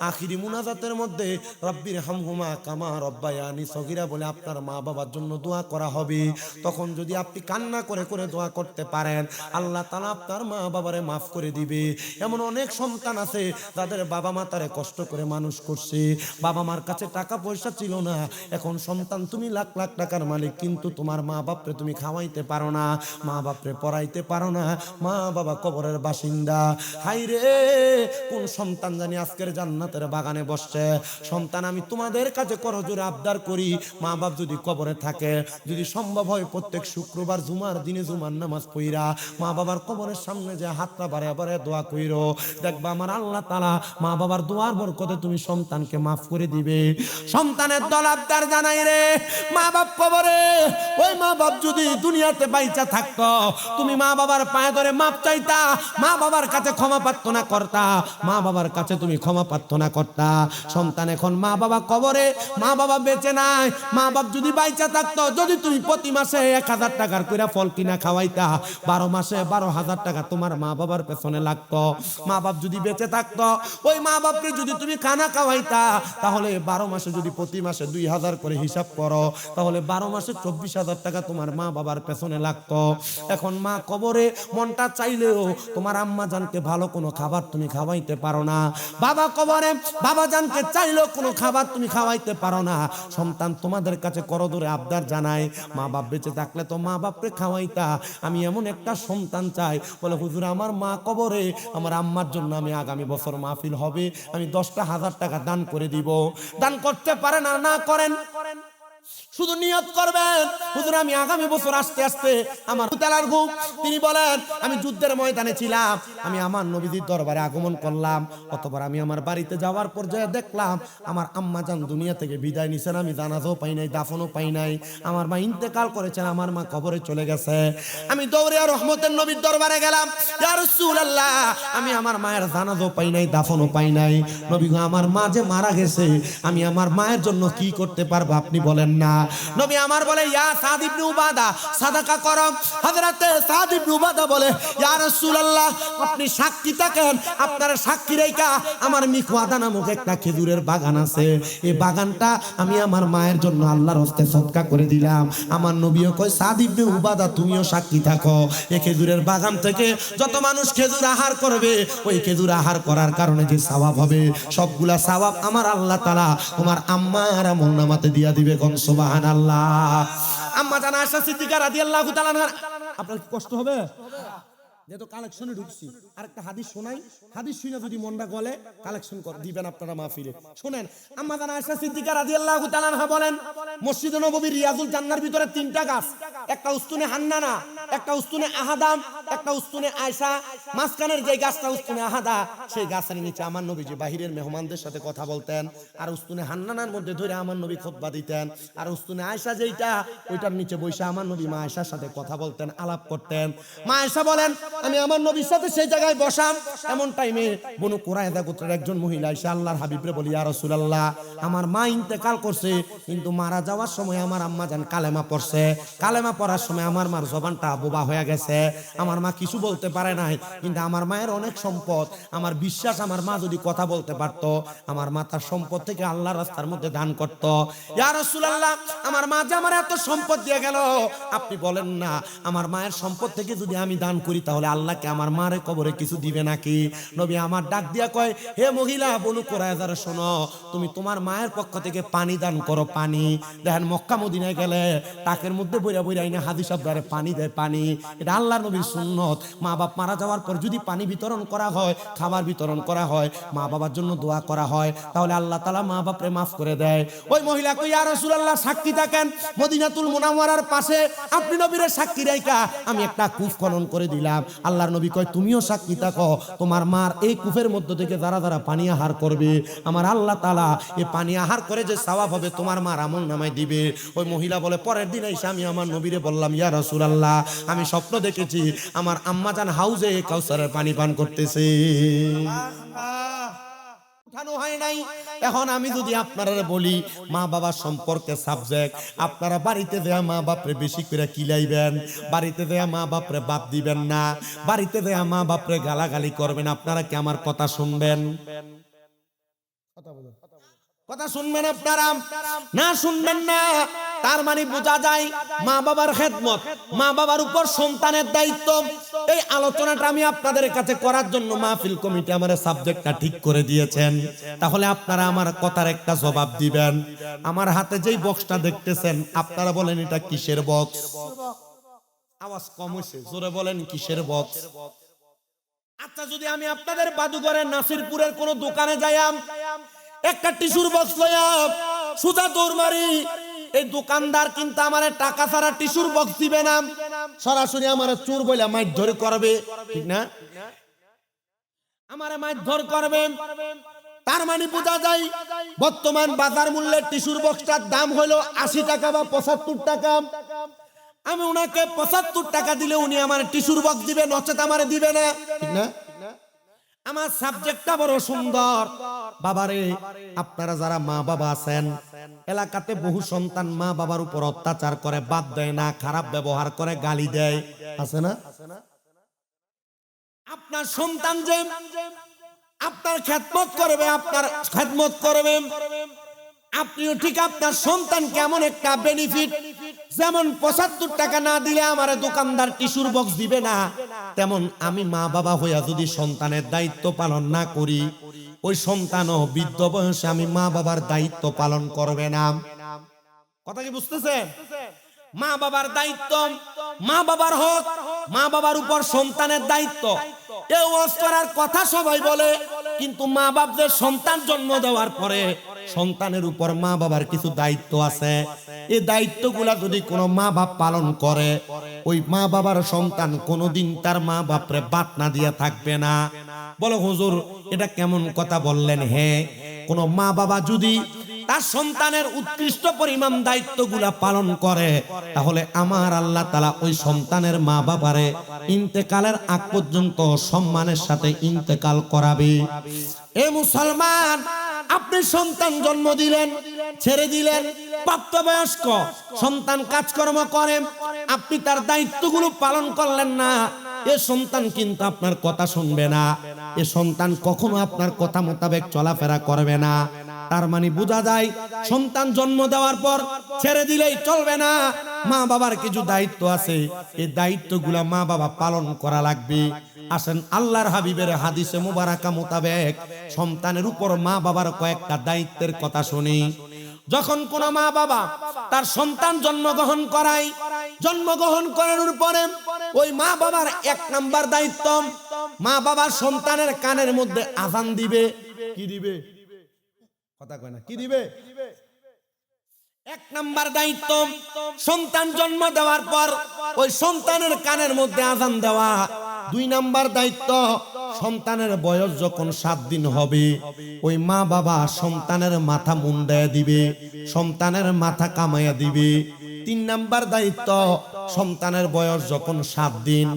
আখিরি মুনাজাতের মধ্যে রব্বির হামহুমা কামা রব্বায়ানি সগীরা বলে আপনার মা বাবার জন্য দোয়া করা হবে। তখন যদি আপনি কান্না করে করে দোয়া করতে পারেন, আল্লাহ তাআলা আপনার মা বাবারে মাফ করে দিবে। এমন অনেক সন্তান আছে যাদের বাবা মা তারে কষ্ট করে মানুষ করছে, বাবা মার কাছে টাকা পয়সা ছিল না, এখন সন্তান তুমি লাখ লাখ টাকার মালিক, কিন্তু তোমার মা বাপরে তুমি খাওয়াইতে পারো না, মা বাপরে পড়াইতে পারো না, মা বাবা কবরের বাসিন্দা। হাই রে কোন সন্তান জানি আজকের জান্নাতের বাগানে বসছে। সন্তান আমি তোমাদের কাছে করজোরে আবদার করি, মা বাপ যদি কবরে থাকে, যদি সম্ভব হয় প্রত্যেক শুক্রবার জুমার দিনে জুমার নামাজ পড়া মা বাবার কবরের সামনে যে হাতটা বাড়ায় বাড়ায় দোয়া কইরো, দেখবা আমার আল্লাহ তাআলা মা বাবার দোয়ার বরকতে তুমি সন্তানকে মাফ করে দিবে। সন্তানের দল আবদার জানাই রে, মা বাপ কবরে, ওই মা বাপ যদি দুনিয়াতে বাইচা থাকতো তুমি মা বাবার পায়ে ধরে মাপ চাইতা, মা বাবার কাছে ক্ষমা প্রার্থনা করতা, মা বাবার কাছে তুমি ক্ষমা প্রার্থনা করতা। সন্তান এখন মা বাবা কবরে, মা বাবা বেঁচে নাই, মা বাপ যদি বাইচা থাকতো, যদি তুমি প্রতি মাসে 1000 টাকার কইরা ফল কিনা খাওয়াইতা, 12 মাসে 12,000 টাকা তোমার মা বাবার পেছনে লাগতো। মা বাপ যদি বেঁচে থাকতো, ওই মা বাপকে যদি তুমি খানা খাওয়াইতা, তাহলে 12 মাসে যদি প্রতি মাসে 2000 করে হিসাব করো, তাহলে 12 মাসে 24,000 টাকা তোমার মা বাবার পেছনে লাগতো। এখন মা কবরে, মনটা চাইলেও তোমার আম্মা জানকে ভালো কোনো খাবার তুমি খাওয়াইতে পারো না, বাবা কবরে বাবা জানকে চাইলেও কোনো খাবার তুমি খাওয়াইতে পারো না। সন্তান তোমাদের কাছে করজোরে আবদার জানাই, মা বাপ বেঁচে থাকলে তো মা বাপরে খাওয়াইতা। আমি এমন একটা সন্তান চাই বলে হুজুর আমার মা কবরে, আমার আম্মার জন্য আমি আগামী বছর মাহফিল হবে আমি 10,000 টাকা দান করে দিব। দান করতে পারেন আর না করেন, শুধু নিয়ত করবেন, হুজুর আমি আগামী বছর আসতে আসতে আমার তালার ঘুম। তিনি বলেন আমি যুদ্ধের ময়দানে ছিলাম, আমি আমার নবীজির দরবারে আগমন করলাম, অতঃপর আমি আমার বাড়িতে যাওয়ার পর্যায়ে দেখলাম আমার আম্মা জান দুনিয়া থেকে বিদায় নিছেন, আমি জানাজাও পাই নাই, দাফনও পাই নাই, আমার মা ইন্তেকাল করেছেন, আমার মা কবরে চলে গেছে। আমি দৌড়ে রহমতের নবীর দরবারে গেলাম, ইয়া রাসূলুল্লাহ আমি আমার মায়ের জানাজাও পাই নাই, দাফনও পাই নাই, নবী গো আমার মা যে মারা গেছে, আমি আমার মায়ের জন্য কি করতে পারবো আপনি বলেন না। নবী আমার বলে ইয়া সাদ ইবনে উবাদা সাদাকা করো। হযরতে সাদ ইবনে উবাদা বলে ইয়া রাসূলুল্লাহ আপনি সাক্ষী থাকেন, আপনার সাক্ষী রেখা আমার মিখওয়াদা নামক একটা খেজুরের বাগান আছে, এই বাগানটা আমি আমার মায়ের জন্য আল্লাহর হস্তে সদকা করে দিলাম। আমার নবীও কয় সাদ ইবনে উবাদা তুমিও সাক্ষী থাকো, এই খেজুরের বাগান থেকে যত মানুষ খেজুর আহার করবে, ওই খেজুর আহার করার কারণে যে সওয়াব হবে, সবগুলা সওয়াব আমার আল্লাহ তাআলা তোমার আম্মার আমলনামাতে দিয়া দিবে। কোন সুবহানাল্লাহ। আম্মা জান আয়েশা সিদ্দিকা রাদিয়াল্লাহু তাআলা আনহা, আপনার কি কষ্ট হবে? যেহেতু কালেকশনে ঢুকছি, আরেকটা হাদিস শোনাই, হাদিস শুনে যদি মনটা গলে কালেকশন দিবেন আপনারা মাহফিলে। শুনেন, আম্মা জান আয়েশা সিদ্দিকা রাদিয়াল্লাহু তাআলা আনহা বলেন মসজিদে নববীর রিয়াজুল জান্নার ভিতরে তিনটা গাছ, একটা উস্তুনে হান্নানা, একটা উস্তুনে আহাদাম, একটা উস্তুনে আয়েশা, মাঝখানের যে গাছটা উস্তুনে আহাদা, সেই গাছের নিচে আমার নবী যে বাহিরের মেহমানদের সাথে কথা বলতেন, আর উস্তুনে হান্নানার মধ্যে ধরে আমার নবী খুতবা দিতেন, আর উস্তুনে আয়েশা যেইটা ওইটার নিচে বসে আমার নবী মা আয়েশার সাথে কথা বলতেন, আলাপ করতেন। মা আয়েশা বলেন আমি আমার নবীর সাথে সেই জায়গায় বসাম, এমন টাইমে বনু কুরায়দা গোত্রের একজন মহিলা এসে আল্লাহর হাবিবরে বলি ইয়া রাসূলুল্লাহ আমার মা ইন্তেকাল করছে, কিন্তু মারা যাওয়ার সময় আমার আম্মা জান কালেমা পড়ছে, কালেমা পড়ার সময় আমার মার জবানটা বোবা হয়ে গেছে, আমার মা কিছু বলতে পারে নাই, কিন্তু আমার মায়ের অনেক সম্পদ, আমার বিশ্বাস আমার মা যদি কথা বলতে পারতো, আমার মা তার সম্পদ থেকে আল্লাহর রাস্তার মধ্যে দান করত। ইয়া রাসূলুল্লাহ আমার মা যে আমার এত সম্পদ দিয়ে গেল, আপনি বলেন না আমার মায়ের সম্পদ থেকে যদি আমি দান করি তাহলে আল্লাহকে আমার মারে কবরে কিছু দিবে নাকি? নবী আমার ডাক দিয়া কয় হে মহিলা বনু কুরায়জার শোনো, তুমি তোমার মায়ের পক্ষ থেকে পানি দান করো। পানি দেখেন মক্কা মদিনায় গেলে টাকের মধ্যে বইরা বইরা আইনা হাদিস আবদারে পানি দেয়, পানি এটা আল্লাহর নবীর সুন্নত। মা বাপ মারা যাওয়ার পর যদি পানি বিতরণ করা হয়, খাবার বিতরণ করা হয়, মা বাবার জন্য দোয়া করা হয়, তাহলে আল্লাহ তাআলা মা বাপরে মাফ করে দেয়। ওই মহিলা কই ইয়া রাসূলুল্লাহ সাক্ষী থাকেন, মদিনাতুল মুনাওয়ারার পাশে আপনি নবীর সাক্ষী রাইখা আমি একটা কূপ খনন করে দিলাম। আল্লাহর নবী কয় তুমিও সাক্ষী থাকো, তোমার মার এই কূপের মধ্য থেকে যারা যারা পানি আহার করবে, আমার আল্লাহ তাআলা এই পানি আহার করে যে সওয়াব হবে তোমার মার আমলনামায় দিবে। ওই মহিলা বলে পরের দিন এসে আমি আমার নবীরে বললাম ইয়া রাসূলুল্লাহ আমি স্বপ্ন দেখেছি আমার আম্মা জান হাউজে কাউসারের পানি পান করতেছে। উঠানো হয় নাই। এখন আমি যদি আপনারা বলি মা বাবা সম্পর্কে সাবজেক্ট, আপনারা বাড়িতে দেয়া মা বাপরে বেশি করে কিলাইবেন, বাড়িতে দেয়া মা বাপরে বাদ দিবেন না, বাড়িতে দেয়া মা বাপরে গালাগালি করবেন। আপনারা কি আমার কথা শুনবেন? কথা শুনবেন আপনারা না শুনবেন না, তার মানে বোঝা যায় মা বাবার খেদমত, মা বাবার উপর সন্তানের দায়িত্ব। এই আলোচনাটা আমি আপনাদের কাছে করার জন্য মাহফিল কমিটি আমার সাবজেক্টটা ঠিক করে দিয়েছেন। তাহলে আপনারা আমার কথার একটা জবাব দিবেন। আমার হাতে যেই বক্সটা দেখতেছেন আপনারা বলেন এটা কিসের বক্স? আওয়াজ কম হয়েছে, জোরে বলেন কিসের বক্স? আচ্ছা যদি আমি আপনাদের বাদুঘরের নাসিরপুরের কোন দোকানে যাইয়াম, একটা টিস্যুর বক্স লইয়াম, সুজা দৌড় মারি, এই দোকানদার কিন্তু আমার টাকা ছাড়া টিস্যুর বক্স দিবে না, সরাসরি আমার চোর বলে মারধর করবে, ঠিক না? আমারে মারধর করবে। তার মানে বোঝা যায় বর্তমান বাজার মূল্যের টিস্যুর বক্সটার দাম হলো 80 টাকা বা 75 টাকা। আমি উনাকে 75 টাকা দিলে উনি আমার টিস্যুর বক্স দিবে, নচেত আমারে দিবে না, ঠিক না? আমার সাবজেক্টটা বড় সুন্দর। বাবারে আপনারা যারা মা বাবা আছেন, এলাকাতে বহু সন্তান মা বাবার উপর অত্যাচার করে, বাদ দেয় না, খারাপ ব্যবহার করে, গালি দেয়, আছে না? আপনার সন্তান যে আপনার খেদমত করবে, আপনার খেদমত করবে, আপনিও ঠিক আপনার সন্তান কেমন একটা বেনিফিট, যেমন 75 টাকা না দিলে আমার দোকানদার টিস্যুর বক্স দিবে না, তেমন আমি মা বাবা হইয়া যদি সন্তানের দায়িত্ব পালন না করি, ওই সন্তানও বৃদ্ধ বয়সে আমি মা বাবার দায়িত্ব পালন করবে না। কথা কি বুঝতেছেন? মা বাবার দায়িত্ব, মা বাবার হক, মা বাবার উপর সন্তানের দায়িত্ব। কেউ ওয়াজ করার কথা সবাই বলে, কিন্তু মা বাপদের সন্তান জন্ম দেওয়ার পরে সন্তানের উপর মা বাবার কিছু দায়িত্ব আছে। এই দায়িত্বগুলা যদি কোনো মা বাপ পালন করে, ওই মা বাবার সন্তান কোনোদিন তার মা বাপরে বাদ না দিয়া থাকবে না। বলো হুজুর এটা কেমন কথা বললেন? হ্যাঁ, কোন মা বাবা যদি তার সন্তানের উৎকৃষ্ট পরিমাণ দায়িত্বগুলা পালন করে, তাহলে আমার আল্লাহ তাআলা ওই সন্তানের মা বাবারে ইন্তেকালের আগ পর্যন্ত সম্মানের সাথে ইন্তেকাল করাবে। এ মুসলমান, আপনি সন্তান জন্ম দিলেন, ছেড়ে দিলেন, প্রাপ্তবয়স্ক সন্তান কাজকর্ম করে, আপনি তার দায়িত্বগুলো পালন করলেন না, এ সন্তান কিন্তু আপনার কথা শুনবে না, এ সন্তান কখনো আপনার কথা মোতাবেক চলাফেরা করবে না। তার মানে বোঝা যায় সন্তান জন্ম দেওয়ার পর ছেড়ে দিলেই চলবে না, মা বাবার কিছু দায়িত্ব আছে, এই দায়িত্বগুলো মা বাবা পালন করা লাগবে। আসেন আল্লাহর হাবিবের হাদিসে মুবারাকা মোতাবেক সন্তানের উপর মা বাবার কয়েকটা দায়িত্বের কথা শুনি। যখন কোন মা বাবা তার সন্তান জন্মগ্রহণ করায়, জন্মগ্রহণ করানোর পরে ওই মা বাবার 1 নাম্বার দায়িত্ব, মা বাবার সন্তানের কানের মধ্যে আযান দিবে। কি দিবে? কথা কয় না, কি দিবে? 1 নাম্বার দায়িত্ব, সন্তান জন্ম দেওয়ার পর ওই সন্তানের কানের মধ্যে আযান দেওয়া। 2 নাম্বার দায়িত্ব, সন্তানের বয়স যখন 7 দিন হবে, ওই মা বাবা সন্তানের মাথা মুন্ডায়া দিবে, সন্তানের মাথা কামাইয়া দিবে। 3 নাম্বার দায়িত্ব, সন্তানের বয়স যখন 7 দিন,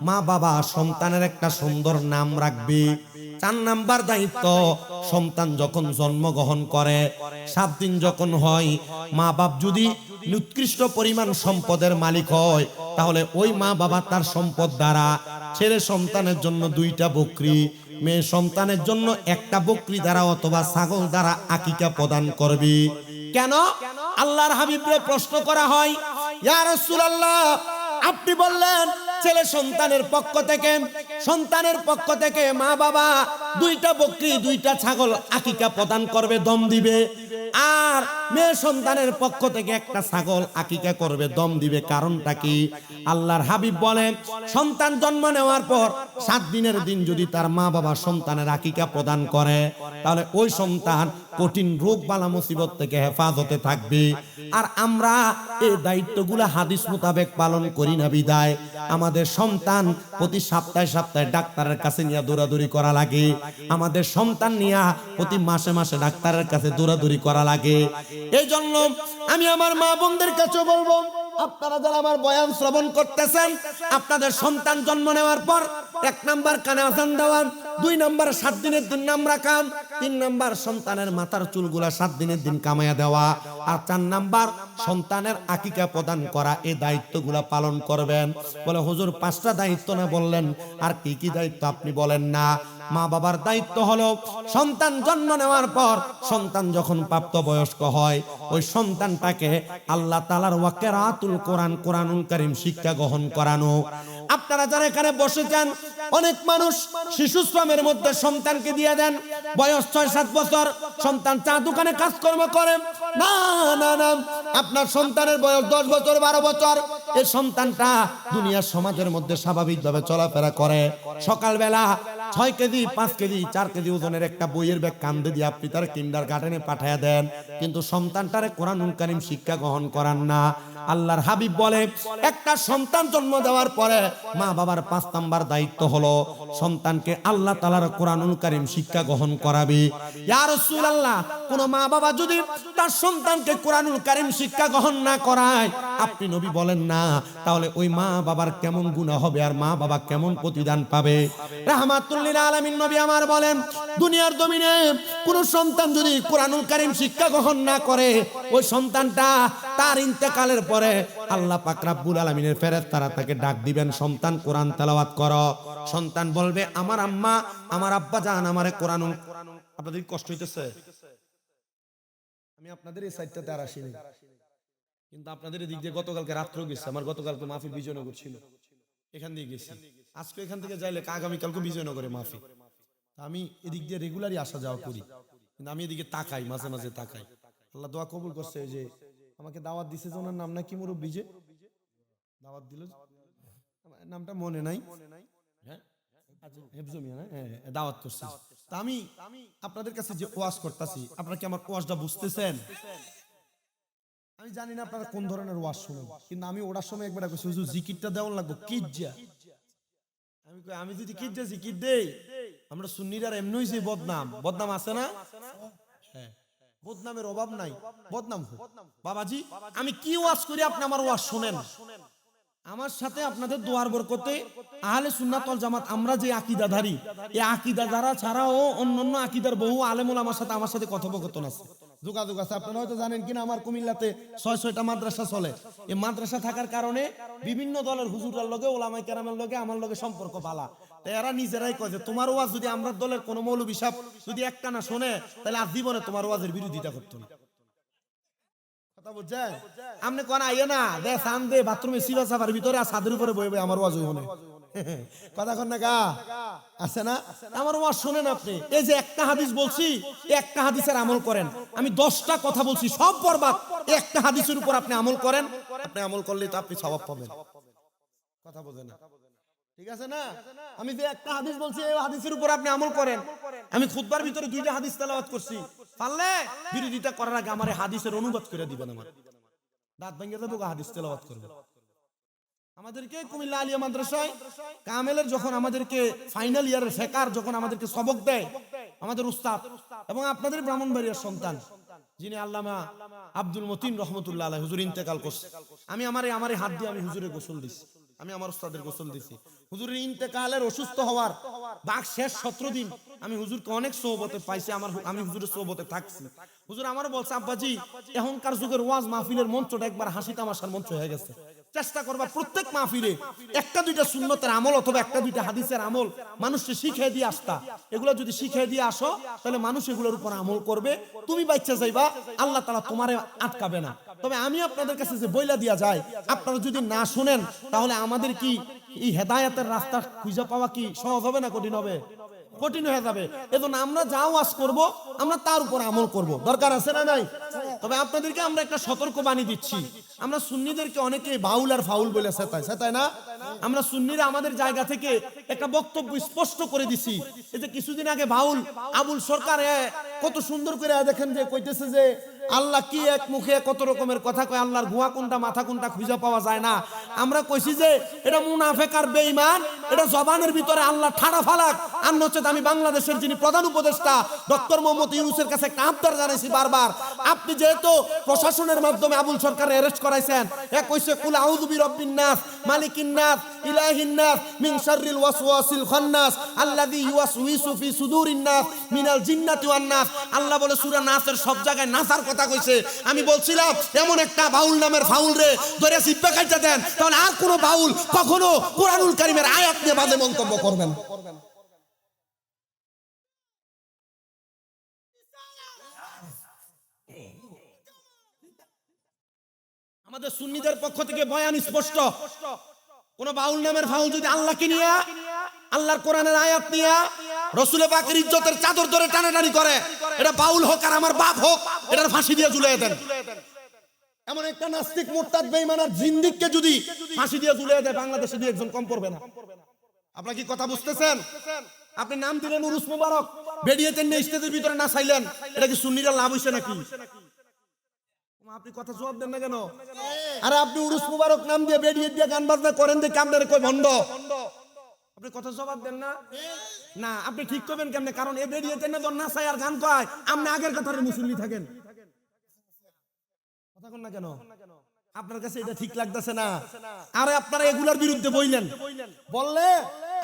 মা বাবা সন্তানের একটা সুন্দর নাম রাখবে। 4 নাম্বার দায়িত্ব, সন্তান যখন জন্মগ্রহণ করে 7 দিন যখন হয়, মা বাপ যদি উৎকৃষ্ট পরিমাণ সম্পদের মালিক হয়, তাহলে ওই মা বাবা তার সম্পদ দ্বারা ছেলে সন্তানের জন্য 2টা বকরি, মেয়ে সন্তানের জন্য 1টা বকরি দ্বারা অথবা ছাগল দ্বারা আকিকা প্রদান করবে। কেন? আল্লাহর হাবিবকে প্রশ্ন করা হয়, ইয়া রাসূলুল্লাহ, আপনি বললেন ছেলে সন্তানের পক্ষ থেকে মা বাবা 2টা বকরি 2টা ছাগল আকিকা প্রদান করবে, দম দিবে, আর মেয়ে সন্তানের পক্ষ থেকে 1টা ছাগল আকিকা করবে, দম দিবে। কারণটা কি? আল্লাহর হাবিব বলেন, সন্তান জন্ম নেওয়ার পর 7 দিনের দিন যদি তার মা বাবা সন্তানের আকিকা প্রদান করে, তাহলে ওই সন্তান কঠিন রোগ বালা মুসিবত থেকে হেফাজতে থাকবে। আর আমরা এই দায়িত্বগুলো হাদিস মোতাবেক পালন করি না বিদায় আমাদের সন্তান প্রতি সপ্তাহে ডাক্তারের কাছে নিয়ে দৌড়াদৌড়ি করা লাগে, আমাদের সন্তান নিয়ে প্রতি মাসে ডাক্তারের কাছে দৌড়াদৌড়ি করা লাগে। এই জন্য আমি আমার মা বোনদের কাছে বলবো, আপনারা যারা আমার বয়ান শ্রবণ করতেছেন, আপনাদের সন্তান জন্ম নেওয়ার পর 1 নাম্বার কানে আযান দেওয়া, 2 নাম্বার 7 দিনের দিন নাম রাখা, 3 নাম্বার সন্তানের মাথার চুলগুলা 7 দিনের দিন কামাইয়া দেওয়া, আর 4 নাম্বার সন্তানের আকিকা প্রদান করা। এই দায়িত্বগুলা পালন করবেন। বলে হুজুর 5টা দায়িত্ব না বললেন, আর কি কি দায়িত্ব আপনি বলেন না? মা বাবার দায়িত্ব হলো সন্তান জন্ম নেওয়ার পর সন্তান যখন প্রাপ্তবয়স্ক হয়, ওই সন্তানটাকে আল্লাহ তাআলার ওয়াকিরাতুল কোরআন, কোরআনুল কারীম শিক্ষা গ্রহণ করানো। আপনারা যারা এখানে বসেছেন, অনেক মানুষ শিশু শ্রমের মধ্যে সন্তানকে দিয়ে দেন, বয়স 6-7 বছর, সন্তান চা দোকানে কাজকর্ম করে। না না না, আপনার সন্তানের বয়স 10 বছর 12 বছর, এই সন্তানটা দুনিয়ার সমাজের মধ্যে স্বাভাবিকভাবে চলাফেরা করে। সকালবেলা 6 কেজি 5 কেজি 4 কেজি ওজনের একটা বইয়ের ব্যাগ কান্দে দিয়ে আপনি তার কিন্ডারগার্টেনে পাঠিয়ে দেন, কিন্তু সন্তানটারে কোরআনুল কারীম শিক্ষা গ্রহণ করান না। আল্লাহর হাবিব বলে, একটা সন্তান জন্ম দেওয়ার পরে মা বাবার 5 নাম্বার দায়িত্ব হলো সন্তানকে আল্লাহ তাআলার কোরআনুল কারীম শিক্ষা গ্রহণ করাবে। ইয়া রাসূলুল্লাহ, কোন মা বাবা যদি তার সন্তানকে কোরআনুল কারীম শিক্ষা গ্রহণ না করায়, আপনি নবী বলেন না, তাহলে ওই মা বাবার কেমন গুনাহ হবে আর মা বাবা কেমন প্রতিদান পাবে? রাহমাতুল লিল আলামিন নবী আমার বলেন, দুনিয়ার জমিনে কোন সন্তান যদি কোরআনুল কারীম শিক্ষা গ্রহণ না করে, ওই সন্তানটা তার ইন্তেকালের পরে আল্লাহ পাক রব্বুল আলামিনের ফেরেশতারা তাকে ডাক দিবেন, সন্তান কোরআন তেলাওয়াত করো। সন্তান বলবে, আমার আম্মা আমার আব্বা জান আমারে কোরআনুল। আপনাদের কষ্ট হইতেছে? আমি আপনাদের এই সাইডটাতে আর আসিনি, কিন্তু আপনাদের এদিক দিয়ে গতকালকে রাত্রে গেছি। আমার গতকালকে মাহফিল বিজয়নগর ছিল, এখান দিয়ে গেছি। আজকে এখান থেকে যাইলে আগামীকালকে বিজয়নগরে মাহফিল। আমি এদিক দিয়ে রেগুলারই আসা যাওয়া করি, কিন্তু আমি এদিকে তাকাই, মাঝে মাঝে তাকাই। আল্লাহ দোয়া কবুল করছে। যে আমাকে দাওয়াত দিছে, যে ওনার নাম না কি, মুরব্বি যে দাওয়াত দিল, নামটা মনে নাই, হ্যাঁ হেফজু মিয়া, হ্যাঁ দাওয়াত করছে। তা আমি আপনাদের কাছে যে ওয়াজ করতেছি, আপনারা কি আমার ওয়াজটা বুঝতেছেন? আমি জানি না আপনারা কোন ধরনের ওয়াজ শুনেন, কিন্তু আমি ওটার সময় একবার কইছি হুজুর জিকিরটা দেওয়ার লাগবে কিজ্জা। আমি কই আমি যদি কিজ্জা জিকির দেই, আমরা সুন্নিরা এমনই যে বদনাম বদনাম আছে না? হ্যাঁ, বদনামের অভাব নাই, বদনাম হোক। বাবাজি আমি কি ওয়াজ করি আপনি আমার ওয়াজ শুনেন। আমার সাথে আপনাদের দোয়ার বরকতে আহলে সুন্নাত ওয়াল জামাত আমরা যে আকীদাধারী, এই আকীদা যারা ছাড়াও অন্যান্য আকীদার বহু আলেম ওলামার সাথে আমার সাথে কথোপকথন আছে, যোগাযোগ আছে। আপনারা হয়তো জানেন কিনা আমার কুমিল্লাতে 6-6টা মাদ্রাসা চলে। এই মাদ্রাসা থাকার কারণে বিভিন্ন দলের হুজুরের লগে ওলামায়ে কেরামের লগে আমার লগে সম্পর্ক ভালো। তো এরা নিজেরাই কয় যে তোমার ওয়াজ যদি আমরা দলের কোনো মৌলবী সাহেব যদি একটা না শোনে, তাহলে আজ জীবনে তোমার ওয়াজের বিরোধিতা করতো না। কথা বুঝছেন? আপনি কোন আইয়ে না দে সান দে বাথরুমে সিবা সাফার ভিতরে আর ছাদের উপরে বইবে আমার ওয়াজ হইবো না। কথা কন না গা আছে না? আমার ওয়াজ শুনেন আপনি। এই যে একটা হাদিস বলছি, একটা হাদিসের আমল করেন। আমি 10টা কথা বলছি সব বরবাদ, একটা হাদিসের উপর আপনি আমল করেন। আপনি আমল করলেই তো আপনি সওয়াব পাবেন। কথা বোঝেন না? ঠিক আছে না? আমি যে একটা হাদিস বলছি এই হাদিসের উপর আপনি আমল করেন। আমি খুতবার ভিতরে 2টা হাদিস তেলাওয়াত করছি, পারলে বিরোধিতা করার আগে আমার হাদিসের অনুবাদ করে দিবেন। আমার দাঁত ভেঙে যাবে হাদিস তেলাওয়াত করবে। আমাদেরকে কুমিল্লা আলিয়া মাদ্রাসায় কামেলের যখন আমাদেরকে ফাইনাল ইয়ারের ফেকার যখন আমাদেরকে সবক দেয় আমাদের উস্তাদ এবং আপনাদের ব্রাহ্মণবাড়িয়ার সন্তান যিনি আল্লামা আব্দুল মতিন রহমতুল্লাহ আলাইহি হুজুর ইন্তেকাল করছে, আমি আমারে হাত দিয়ে আমি হুজুরে গোসল দিছি, আমি আমার উস্তাদের গোসল দিছি। হুজুরের ইন্তেকালের অসুস্থ হওয়ার বাক শেষ 17 দিন আমি হুজুরকে অনেক সোহবতে পাইছি, আমি হুজুরের সোহবতে থাকছি। হুজুর আমারও বলছে আব্বাজি এখনকার যুগের ওয়াজ মাহফিলের মঞ্চটা একবার হাসি তামাশার মঞ্চ হয়ে গেছে। চেষ্টা করবা প্রত্যেক মাহফিলে একটা দুইটা সুন্নতের আমল অথবা একটা দুইটা হাদিসের আমল মানুষকে শিখিয়ে দিয়ে আসতা। এগুলো যদি শিখিয়ে দিয়ে আসো তাহলে মানুষ এগুলোর উপর আমল করবে, তুমি বাচ্চা যাইবা, আল্লাহ তাআলা তোমারে আটকাবে না। তবে আমি আপনাদের কাছে যে বইলা দিয়া যায়, আপনারা যদি না শুনেন তাহলে আমাদের কি এই হেদায়েতের রাস্তা খুঁজে পাওয়া কি সহজ হবে না কঠিন হবে? কঠিন হয়ে যাবে। এজন্য আমরা যা ওয়াজ করব আমরা তার উপর আমল করব, দরকার আছে না নাই? তবে আপনাদেরকে আমরা একটা সতর্ক বাণী দিচ্ছি, আমরা সুন্নিদেরকে অনেকে বাউল আর ফাউল বলে সেতায় না। আমরা সুন্নিরা আমাদের জায়গা থেকে একটা বক্তব্য স্পষ্ট করে দিছি। এই যে কিছুদিন আগে বাউল আবুল সরকার কত সুন্দর করে দেখেন যে কইতেছে যে আল্লাহ কি এক মুখে কত রকমের কথা কয়, আল্লাহর গুয়া কোনটা মাথা কোনটা খুঁজে পাওয়া যায় না। আমরা কইছি যে এটা মুনাফিক আর বেঈমান, এটা জবানের ভিতরে আল্লাহ ঠাড়া ফালাক। আর নচেত আমি বাংলাদেশের যিনি প্রধান উপদেষ্টা ডক্টর মোহাম্মদ ইউনূসের কাছে একটা আবদার জানাইছি বারবার, আপনি যেহেতু প্রশাসনের মাধ্যমে আবুল সরকার অ্যারেস্ট করাইছেন, এক কইছে কুল আউযু বিরাব্বিন নাস মালিকিন নাস ইলাহিন নাস মিন শাররিল ওয়াসওয়াসিল খান্নাস আল্লাযী ইউওয়াসউইসু ফি সুদুরিন নাস মিনাল জিন্নাতি ওয়ান নাস। আল্লাহ বলে সূরা নাসের সব জায়গায় নাসার কথা কইছে। আমি বলছিলাম এমন একটা বাউল নামের ফাউল রে ধরে সিব্বা কাইটা দেন, তাহলে আর কোন বাউল কখনো কুরআনুল কারীমের আয়াত নিয়ে বাজে মন্তব্য করবেন। আমাদের সুন্নিদের পক্ষ থেকে বয়ান স্পষ্ট, কোন বাউল নামের ফাউল যদি আল্লাহকে নিয়ে আল্লাহর কোরআনের আয়াত নিয়ে রাসূল পাকের ইজ্জতের চাদর ধরে টানাটানি করে, এটা বাউল হোক আর আমার বাপ হোক, এটার ফাঁসি দিয়ে ঝুলিয়ে দেন। এমন একটা নাস্তিক মুরতাদ বেঈমান আর জিন্দিককে যদি ফাঁসি দিয়ে ঝুলিয়ে দেয়, বাংলাদেশে দুই একজন কম পড়বে না। আপনারা কি কথা বুঝতেছেন? আপনি নাম দিলেন উরুস মুবারক, বেরিয়েতেন না স্টেজের ভিতরে না চাইলেন, এটা কি সুন্নিরা লাভ হইছে নাকি? আপনি কথা জবাব দেন না কেন? আরে আপনি উরুস মুবারক নাম দিয়ে বেরিয়ে দিয়ে গান বাজনা করেন দেখে আপনাদের কই ভণ্ড, আপনি কথা জবাব দেন না? না আপনি ঠিক করবেন কেমনে? কারণ এ বেরিয়েতেন না না চাই আর গান কয়, আপনি আগের কথার মুসল্লি থাকেন। কথা কন না কেন? আপনার কাছে এটা ঠিক লাগতেছে না? আরে আপনারা এগুলার বিরুদ্ধে বললে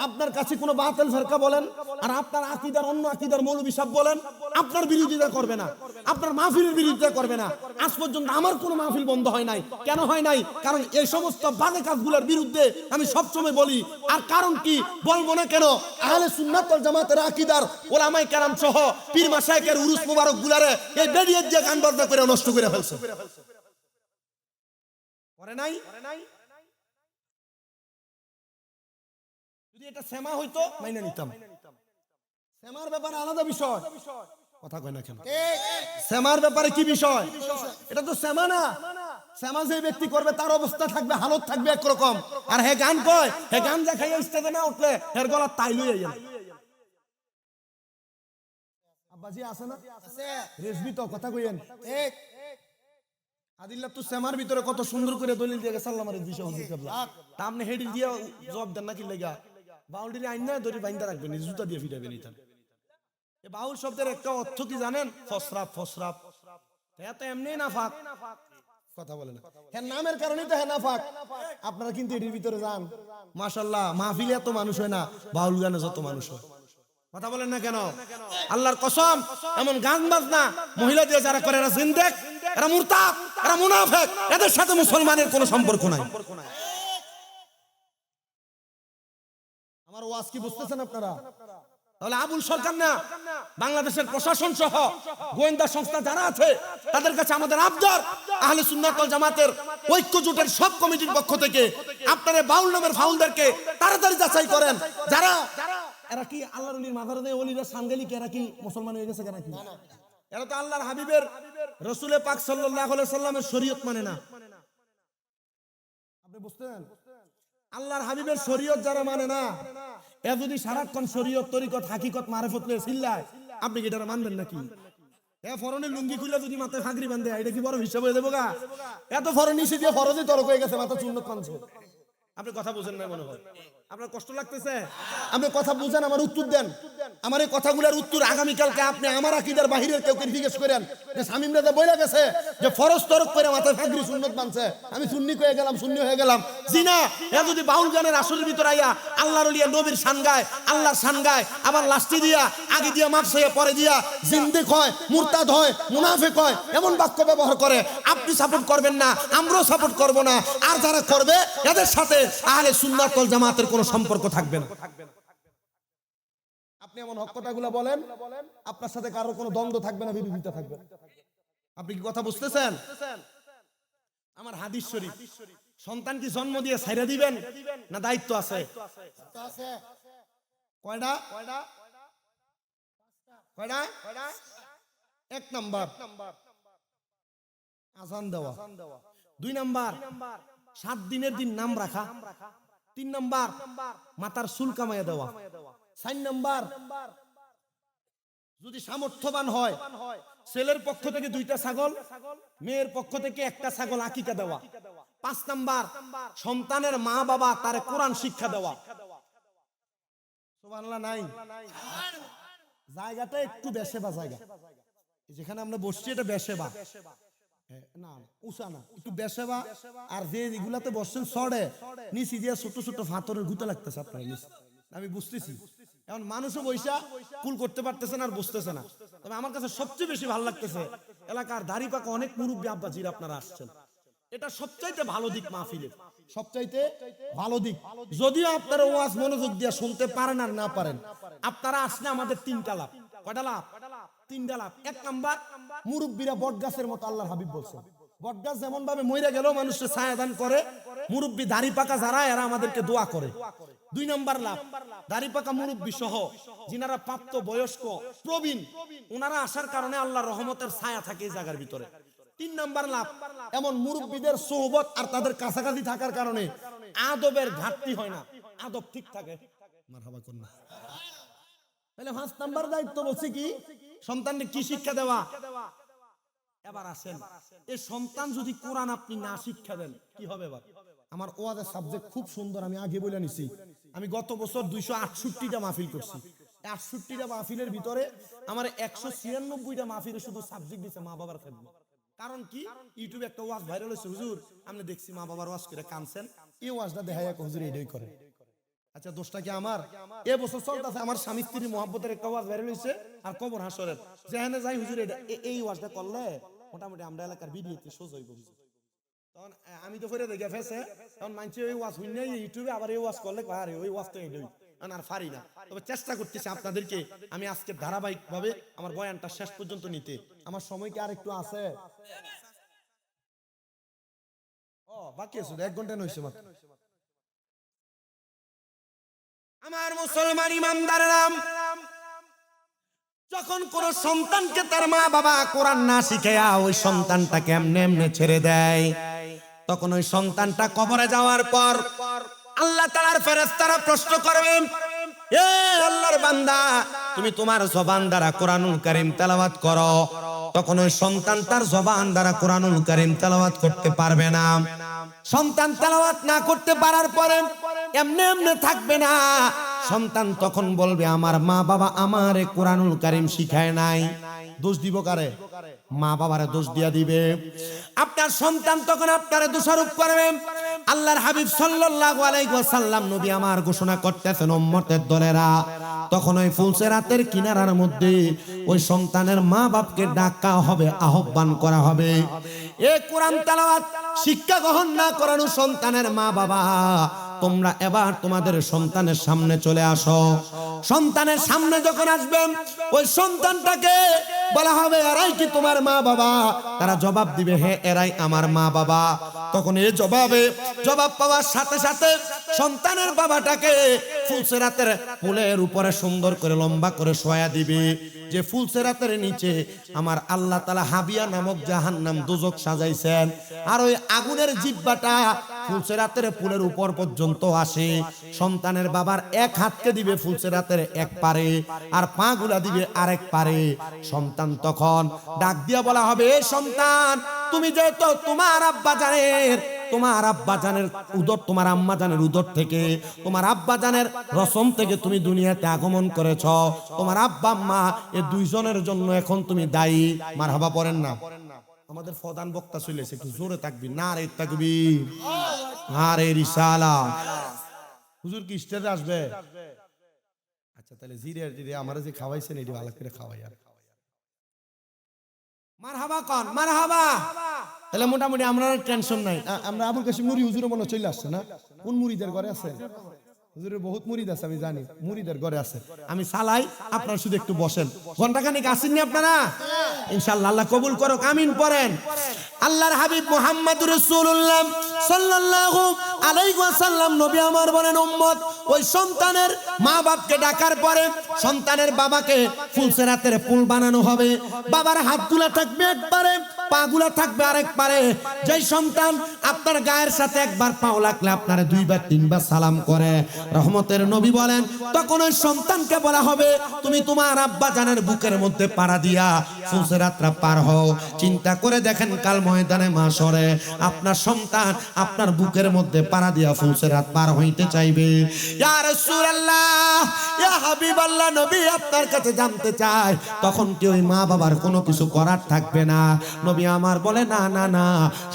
আপনার কাছে কোনো বাতিল ফিরকা বলেন আর আপনার আকীদার অন্য আকীদার মৌলভী সাহেব বলেন, আপনার বিরোধিতা করবে না, আপনার মাহফিলের বিরোধিতা করবে না। আজ পর্যন্ত আমার কোনো মাহফিল বন্ধ হয় নাই। কেন হয় নাই? কারণ এই সমস্ত বাজে কাজগুলোর বিরুদ্ধে আমি সবসময় বলি। আর কারণ কি বলবো না কেন? আহলে সুন্নাত ওয়াল জামাতের আকীদার ওলামায়ে কেরাম সহ পীর মাশায়েখের উরুস মুবারক গুলারে এই বেরিয়ে দিয়ে গান বাজনা করে নষ্ট করে ফেলছে। করে নাই? যদি এটা সেমা হইতো মাইনা নিতাম। সেমার ব্যাপারে আলাদা বিষয়, কথা কয় না কেন? সেমার ব্যাপারে কি বিষয়? এটা তো সেমা না। সেমা যে ব্যক্তি করবে তার অবস্থা থাকবে, হালত থাকবে একরকম। আর হে গান কয়, হে গান যা খাইয়া স্টেজে না উঠলে হের গলা তাই লইয়া যান। আব্বাজি আছে না? আছে। রেসবি তো কথা কইেন। ঠিক। আদিল্লাতুস সামার ভিতরে কত সুন্দর করে দলিল দিয়ে গেছে আল্লাহ মারিদ দিশা হুজুর কেবলা। তা আপনি হেডিল দিয়ে জবাব দেন না কি লাগা? বাউলডি আইন না দড়ি বাইন্দা রাখবেন, জুতা দিয়ে ফিটাবেন ইতান। এই বাউল শব্দের একটা অর্থ কি জানেন? ফসরাফ। ফসরাফ এটা তো এমনি নাফাক কথা বলে না, হ্যাঁ নামের কারণেই তো হ্যাঁ নাফাক। আপনারা কিন্তু এর ভিতরে যান, মাশাআল্লাহ মাহফিলে এত মানুষ হয় না, বাউল গানে যত মানুষ হয়। কথা বলেন না কেন? আল্লাহর কসম, এমন গান বাজনা মহিলা দিয়ে যারা করে এরা জিন্দেক, এরা মুরতাদ, এরা মুনাফিক, এদের সাথে মুসলমানের কোনো সম্পর্ক নাই। আমার ওয়াজ কি বুঝতেছেন আপনারা? তাহলে আবুল সরকার না, বাংলাদেশের প্রশাসন সহ গোয়েন্দা সংস্থা যারা আছে তাদের কাছে আমাদের আবদার, আহলে সুন্নাত ওয়াল জামাতের ঐক্য জোটের সব কমিটির পক্ষ থেকে আপনারা বাউল নামের ফাউলদেরকে তাড়াতাড়ি যাচাই করেন। যারা এরা কি আল্লাহর ওলির মাজারে দেয়, ওলিরা সাঙ্গেলি কে, এরা কি মুসলমান হয়ে গেছে কেন? কি এরা তো আল্লাহর হাবিবের রাসূল পাক সাল্লাল্লাহু আলাইহি সাল্লামের শরীয়ত মানে না। আপনি বুঝতেন? আল্লাহর হাবিবের শরীয়ত যারা মানে না, এ যদি সারাক্ষণ শরীয়ত তরিকত হাকিকত মারিফত লয়ে চিল্লায়, আপনি কি এটা মানবেন নাকি? এ ফরনে লুঙ্গি খুলে যদি মাথায় ফাগরি বাঁধে, এটা কি বড় হিসাব হয়ে যাবো গা? এত ফরন নিচে দিয়ে ফরজই তরক হয়ে গেছে, মাথা চুন্নত কানছে। আপনি কথা বুঝেন না মনে হয়, আপনার কষ্ট লাগতেছে? আপনি কথা বুঝেন, আমার উত্তর দেন। আমার এই কথাগুলোর উত্তর আগামীকালকে আপনি আমার আকীদার বাহিরের কেউ জিজ্ঞেস করেন যে শামীম রাজা বইলা গেছে যে ফরজ তরক করে মাথায় ফাগরি সুন্নত বানছে, আমি সুন্নি হয়ে গেলাম, সুন্নি হয়ে গেলাম। জি না, এ যদি বাউল গানের আসরের ভিতর আইয়া আল্লাহর ওলিয়া নবীর শান গায়, আল্লাহর শান গায়, আবার লাস্টি দিয়া আগে দিয়া মাপছে পরে দিয়া জিন্দেক হয়, মুরতাদ হয়, মুনাফিক হয়, এমন বাক্য ব্যবহার করে, আপনি সাপোর্ট করবেন না, আমরাও সাপোর্ট করব না। আর যারা করবে এদের সাথে আহলে সুন্নাত ওয়াল জামাতের কোনো সম্পর্ক থাকবে না। আপনি এমন হক কথাগুলো বলেন, আপনার সাথে কারোর কোনো দ্বন্দ্ব থাকবে না, বিরোধিতা থাকবে। আপনি কি কথা বুঝতেছেন? আমার হাদিস শরীফ, সন্তান কি জন্ম দিয়ে ছাইরা দিবেন না দায়িত্ব আছে? কয়টা? কয়টা? এক নাম্বার আযান দেওয়া, 2 নাম্বার 7 দিনের দিন নাম রাখা, 3 নাম্বার মাথার চুল কামাইয়া দেওয়া, 4 নাম্বার যদি সামর্থ্যবান হয় ছেলের পক্ষ থেকে 2টা ছাগল, মেয়ের পক্ষ থেকে 1টা ছাগল আকিকা দেওয়া, 5 নাম্বার সন্তানের মা বাবা তার কোরআন শিক্ষা দেওয়া। সুবহানাল্লাহ নাই? জায়গাটা একটু বেশেবা জায়গা, যেখানে আমরা বসছি এটা বেশেবা না, উঁচা না, একটু বেশেবা। আর যে এগুলাতে বসছেন সড়ে নিচে দিয়ে ছোট ছোট ফাতরের গুঁতো লাগতেছে আপনার নিচে, আমি বুঝতেছি। এখন মানুষও বৈশা কুল করতে পারতেছে না আর বুঝতেছে না। তবে আমার কাছে সবচেয়ে বেশি ভালো লাগতেছে এলাকার দাড়ি পাকা অনেক মুরব্বী আব্বাজির আপনারা আসছেন, এটা সবচাইতে ভালো দিক মাহফিলের, সবচাইতে ভালো দিক। যদিও আপনারা ওয়াজ মনোযোগ দিয়ে শুনতে পারেন আর না পারেন, আপনারা আসলে আমাদের 3টা লাভ। কয়টা লাভ? 3টা লাভ। 1 নাম্বার, মুরব্বীরা বটগাছের মতো আল্লাহর হাবিব বলছেন। বটগাছ যেমন ভাবে মইরা গেল মানুষের ছায়া দান করে, মুরব্বী দাড়ি পাকা যারা এরা আমাদেরকে দোয়া করে। 2 নাম্বার লাভ, দাড়ি পাকা মুরব্বী সহ যিনারা প্রাপ্ত বয়স্ক প্রবীণ, ওনারা আসার কারণে আল্লাহর রহমতের ছায়া থাকে এই জায়গার ভিতরে। 3 নাম্বার লাভ, এমন মুরব্বীদের সোহবত আর তাদের কাছাকাছি থাকার কারণে আদবের ঘাটতি হয় না, আদব ঠিক থাকে। মারহাবা করুন। তাহলে 5 নাম্বার দায়িত্ব বলছি কি, সন্তানকে কি শিক্ষা দেওয়া। এবার আসেন, এই সন্তান যদি কোরআন আপনি না শিক্ষা দেন কি হবে? এবার আমার ওয়াজের সাবজেক্ট খুব সুন্দর, আমি আগে বলে নিছি। আমি গত বছর 268টা মাহফিল করছি। 68টা মাহফিলের ভিতরে আমার 196টা মাহফিলে শুধু সাবজেক্ট দিছে মা বাবার খেদমত। কারণ কি, ইউটিউবে একটা ওয়াজ ভাইরাল হয়েছে, হুজুর আপনি দেখছি মা বাবার ওয়াজ করে কানছেন, এই ওয়াজটা দেখাই এক হুজুর এটাই করে। আচ্ছা দোষটা কি আমার? এ বছর চলতেছে আমার স্বামী স্ত্রীর মহব্বতের একটা ওয়াজ ভাইরাল হয়েছে, আর কবর হাসরের যেখানে যাই হুজুর এই ওয়াজটা করলে মোটামুটি আমরা এলাকার ভিডিওতে সোজা হইব হুজুর। তখন আমি তো ফেরে দেখে ফেসে, তখন মানছি ওই ওয়াজ হইন নাই ইউটিউবে, আবার এই ওয়াজ করলে আরে ওই ওয়াজ তো এটাই আর পারি না। তবে চেষ্টা করতেছি আপনাদেরকে আমি আজকে ধারাবাহিক ভাবে আমার বয়ানটা শেষ পর্যন্ত নিতে। আমার সময় কি আর একটু আছে? ও বাকি আছে 1 ঘন্টা হইছে মাত্র। আমার মুসলমান ইমানদাররা, যখন কোন সন্তানকে তার মা বাবা কোরআন না শিখায়া ওই সন্তানটাকে এমনে এমনে ছেড়ে দেয়, তখন ওই সন্তানটা কবরে যাওয়ার পর আল্লাহ তাআলার ফেরেশতারা প্রশ্ন করবেন, এ আল্লাহর বান্দা তুমি তোমার জবান দ্বারা কোরআনুল কারীম তেলাওয়াত করো, তখন ওই সন্তান তার জবান দ্বারা কোরআনুল কারীম তেলাওয়াত করতে পারবে না। সন্তান তেলাওয়াত না করতে পারার পরে এমনি এমনি থাকবে না। সন্তান তখন বলবে আমার মা বাবা আমারে কোরআনুল কারীম শিখায় নাই। দোষ দিব কারে? মা বাবারে দোষ দিয়া দিবে। আপনার সন্তান তখন আপনারে দোষারোপ করবে। আল্লাহর হাবিব সাল্লাল্লাহু আলাইহি ওয়াসাল্লাম নবী আমার ঘোষণা করতেছেন উম্মতের দলেরা, তখন ওই ফুলসেরাতের কিনারার মধ্যে ওই সন্তানের মা বাপকে ডাকা হবে, আহ্বান করা হবে। এ কোরআন তেলাওয়াত শিক্ষা গ্রহণ না করানো সন্তানের মা বাবা, তোমরা এবার তোমাদের সন্তানের সামনে চলে আসো। সন্তানের সামনে যখন আসবেন ওই সন্তানটাকে বলা হবে এরাই কি তোমার মা বাবা? তারা জবাব দিবে হ্যাঁ এরাই আমার মা বাবা। তখন এই জবাব পাওয়ার সাথে সাথে সন্তানের বাবাটাকে ফুলসেরাতের ফুলের উপরে সুন্দর করে লম্বা করে শোয়া দিবে, যে ফুলসেরাতের নিচে আমার আল্লাহ তাআলা হাবিয়া নামক জাহান্নাম দোজক সাজাইছেন। আর ওই আগুনের জিহ্বাটা ফুলসেরাতের ফুলের উপর পর্যন্ত আসে। সন্তানের বাবার এক হাতকে দিবে ফুলসেরাতের এক পারে, আর পা গুলা দিবে আরেক পারে। সন্তান তখন ডাক দিয়া বলা হবে এ সন্তান, তুমি যেহেতু তোমার আব্বা জানের উদর, তোমার আম্মা জানের উদর থেকে, তোমার আব্বা জানের রসম থেকে তুমি দুনিয়াতে আগমন করেছ, তোমার আব্বা আম্মা এই দুইজনের জন্য এখন তুমি দায়ী। মারহাবা পড়েন না। আমাদের প্রধান বক্তা চলেছে, একটু জোরে থাকবি, নারে তাকবীর, নারে রিসালাত। হুজুর কি স্টেজে আসবে? আচ্ছা তাহলে জিরে আমারে যে খাওয়াইছেন এটি ভালো করে খাওয়াই। আর মারহাবা কোন মারহাবা। তাহলে মোটামুটি আমরা টেনশন নাই। আমরা আবুল কাশিম নুরি হুজুর মনে চলে আসছে না? কোন মুরিদের ঘরে আছে? হুজুরের বহুত মুরিদ আছে, আমি জানি মুরিদের ঘরে আছে। আমি সালাই, আপনারা শুধু একটু বসেন। ঘন্টাখানিক আসেননি আপনারা? ইনশাআল্লাহ আল্লাহ কবুল করুক, আমিন পড়েন। আল্লাহর হাবিব মুহাম্মদুর রাসূলুল্লাহ সাল্লাল্লাহু আলাইহি ওয়াসাল্লাম নবী আমার বলেন উম্মত, ওই সন্তানের মা বাপকে ডাকার পরে সন্তানের বাবাকে ফুলসেরাতের ফুল বানানো হবে। বাবার হাতগুলা থাকবে একবারে, পাগুলা থাকবে আরেক পারে। যেই সন্তান আপনার গায়ের সাথে একবার পাও লাগলে আপনারে দুইবার তিনবার সালাম করে, রহমতের নবী বলেন তখন ওই সন্তানকে বলা হবে তুমি তোমার আব্বা জানের বুকের মধ্যে পাড়া দিয়া ফুলসেরাতটা পার হও। চিন্তা করে দেখেন কাল ময়দানে মাশরে আপনার সন্তান আপনার বুকের মধ্যে পাড়া দিয়া ফুলসেরাত পার হইতে চাইবে। ইয়া রাসূলুল্লাহ, ইয়া হাবিবাল্লাহ, নবী আপনার কাছে জানতে চায় তখন কি ওই মা বাবার কোনো কিছু করার থাকবে না? নবী আমার বলে না না না,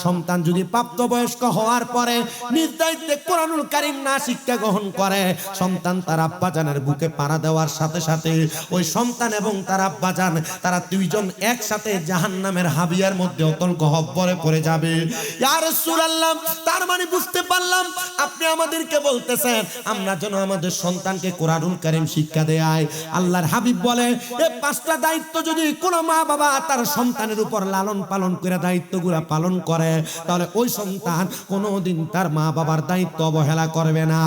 সন্তান যদি প্রাপ্তবয়স্ক হওয়ার পরে নিজ দায়িত্বে কোরআনুল কারীম না শিক্ষা গ্রহণ করে, সন্তান তার আব্বাজানের বুকে পাড়া দেওয়ার সাথে সাথে ওই সন্তান এবং তার আব্বাজান তারা দুইজন একসাথে জাহান্নামের হাবিয়ার মধ্যে অতল গহ্বরে পড়ে যাবে। ইয়া রাসূলুল্লাহ, তার মানে বুঝতে পারলাম আপনি আমাদেরকে বলতেছেন আমরা যেন আমাদের সন্তানকে কোরআনুল কারীম শিক্ষা দেয়। আল্লাহর হাবিব বলে এই পাঁচটা দায়িত্ব যদি কোনো মা বাবা তার সন্তানের উপর লালন পালন করে দায়িত্বগুলো পালন করে, তাহলে ওই সন্তান কোনোদিন তার মা বাবার দায়িত্ব অবহেলা করবে না।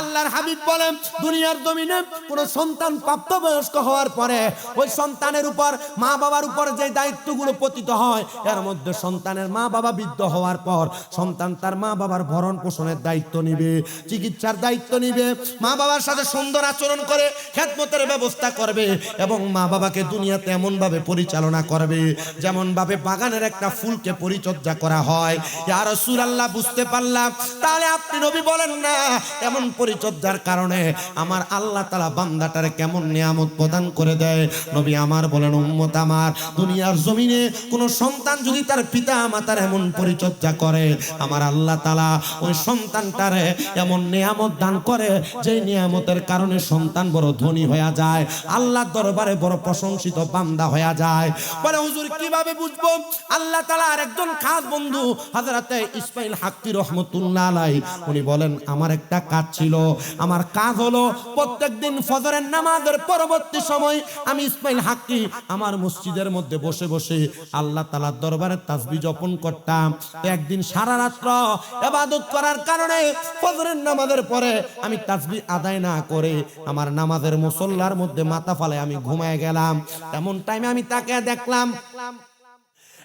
আল্লাহর হাবিব বলেন দুনিয়ার জমিনে কোনো সন্তান প্রাপ্তবয়স্ক হওয়ার পরে ওই সন্তানের উপর মা বাবার উপর যে দায়িত্বগুলো পতিত হয়, এর মধ্যে সন্তানের মা বাবা বৃদ্ধ হওয়ার পর সন্তান তার মা বাবার ভরণ পোষণের দায়িত্ব নিবে, চিকিৎসার দায়িত্ব নিবে, মা বাবার সাথে সুন্দর আচরণ করে খেদমতের ব্যবস্থা করবে এবং মা বাবাকে দুনিয়াতে এমন ভাবে পরিচালনা করবে যেমন ভাবে বাগানের একটা ফুলকে পরিচর্যা করা হয়। ইয়া রাসূলুল্লাহ, বুঝতে পারলাম। তাহলে আপনি নবী বলেন না এমন পরিচর্যার কারণে আমার আল্লাহ তাআলা বান্দাটারে কেমন নিয়ামত প্রদান করে দেয়। নবী আমার বলেন উম্মত আমার, দুনিয়ার জমিনে কোন সন্তান যদি তার পিতা মাতার এমন পরিচর্যা করে, আমার আল্লাহ তাআলা ওই সন্তানটারে এমন নিয়ামত দান করে যে নিয়ামতের কারণে সন্তান বড় ধনী হয়ে যায়, আল্লাহর দরবারে বড় প্রশংসিত বান্দা হয়ে যায়। বলে হুজুর কিভাবে বুঝবো? আল্লাহ তাআলা আরেকজন খাস বন্ধু হযরতে ইসমাঈল হাক্কি রহমাতুল্লাহ আলাইহি উনি বলেন আমার একটা কাজ ছিল, আমার কাজ হলো প্রত্যেকদিন ফজরের নামাজের পরবর্তী সময় আমি ইসমাঈল হাক্কি আমার মসজিদের মধ্যে বসে বসে আল্লাহ তাআলার দরবারে তাসবিহ জপন করতাম। একদিন সারা রাত ইবাদত করার কারণে ফজরের নামাজের পরে আমি তাসবিহ আদায় না করে আমার নামাজের মুসল্লার মধ্যে মাথা ফালে আমি ঘুমায় গেলাম। এমন টাইমে আমি তাকে দেখলাম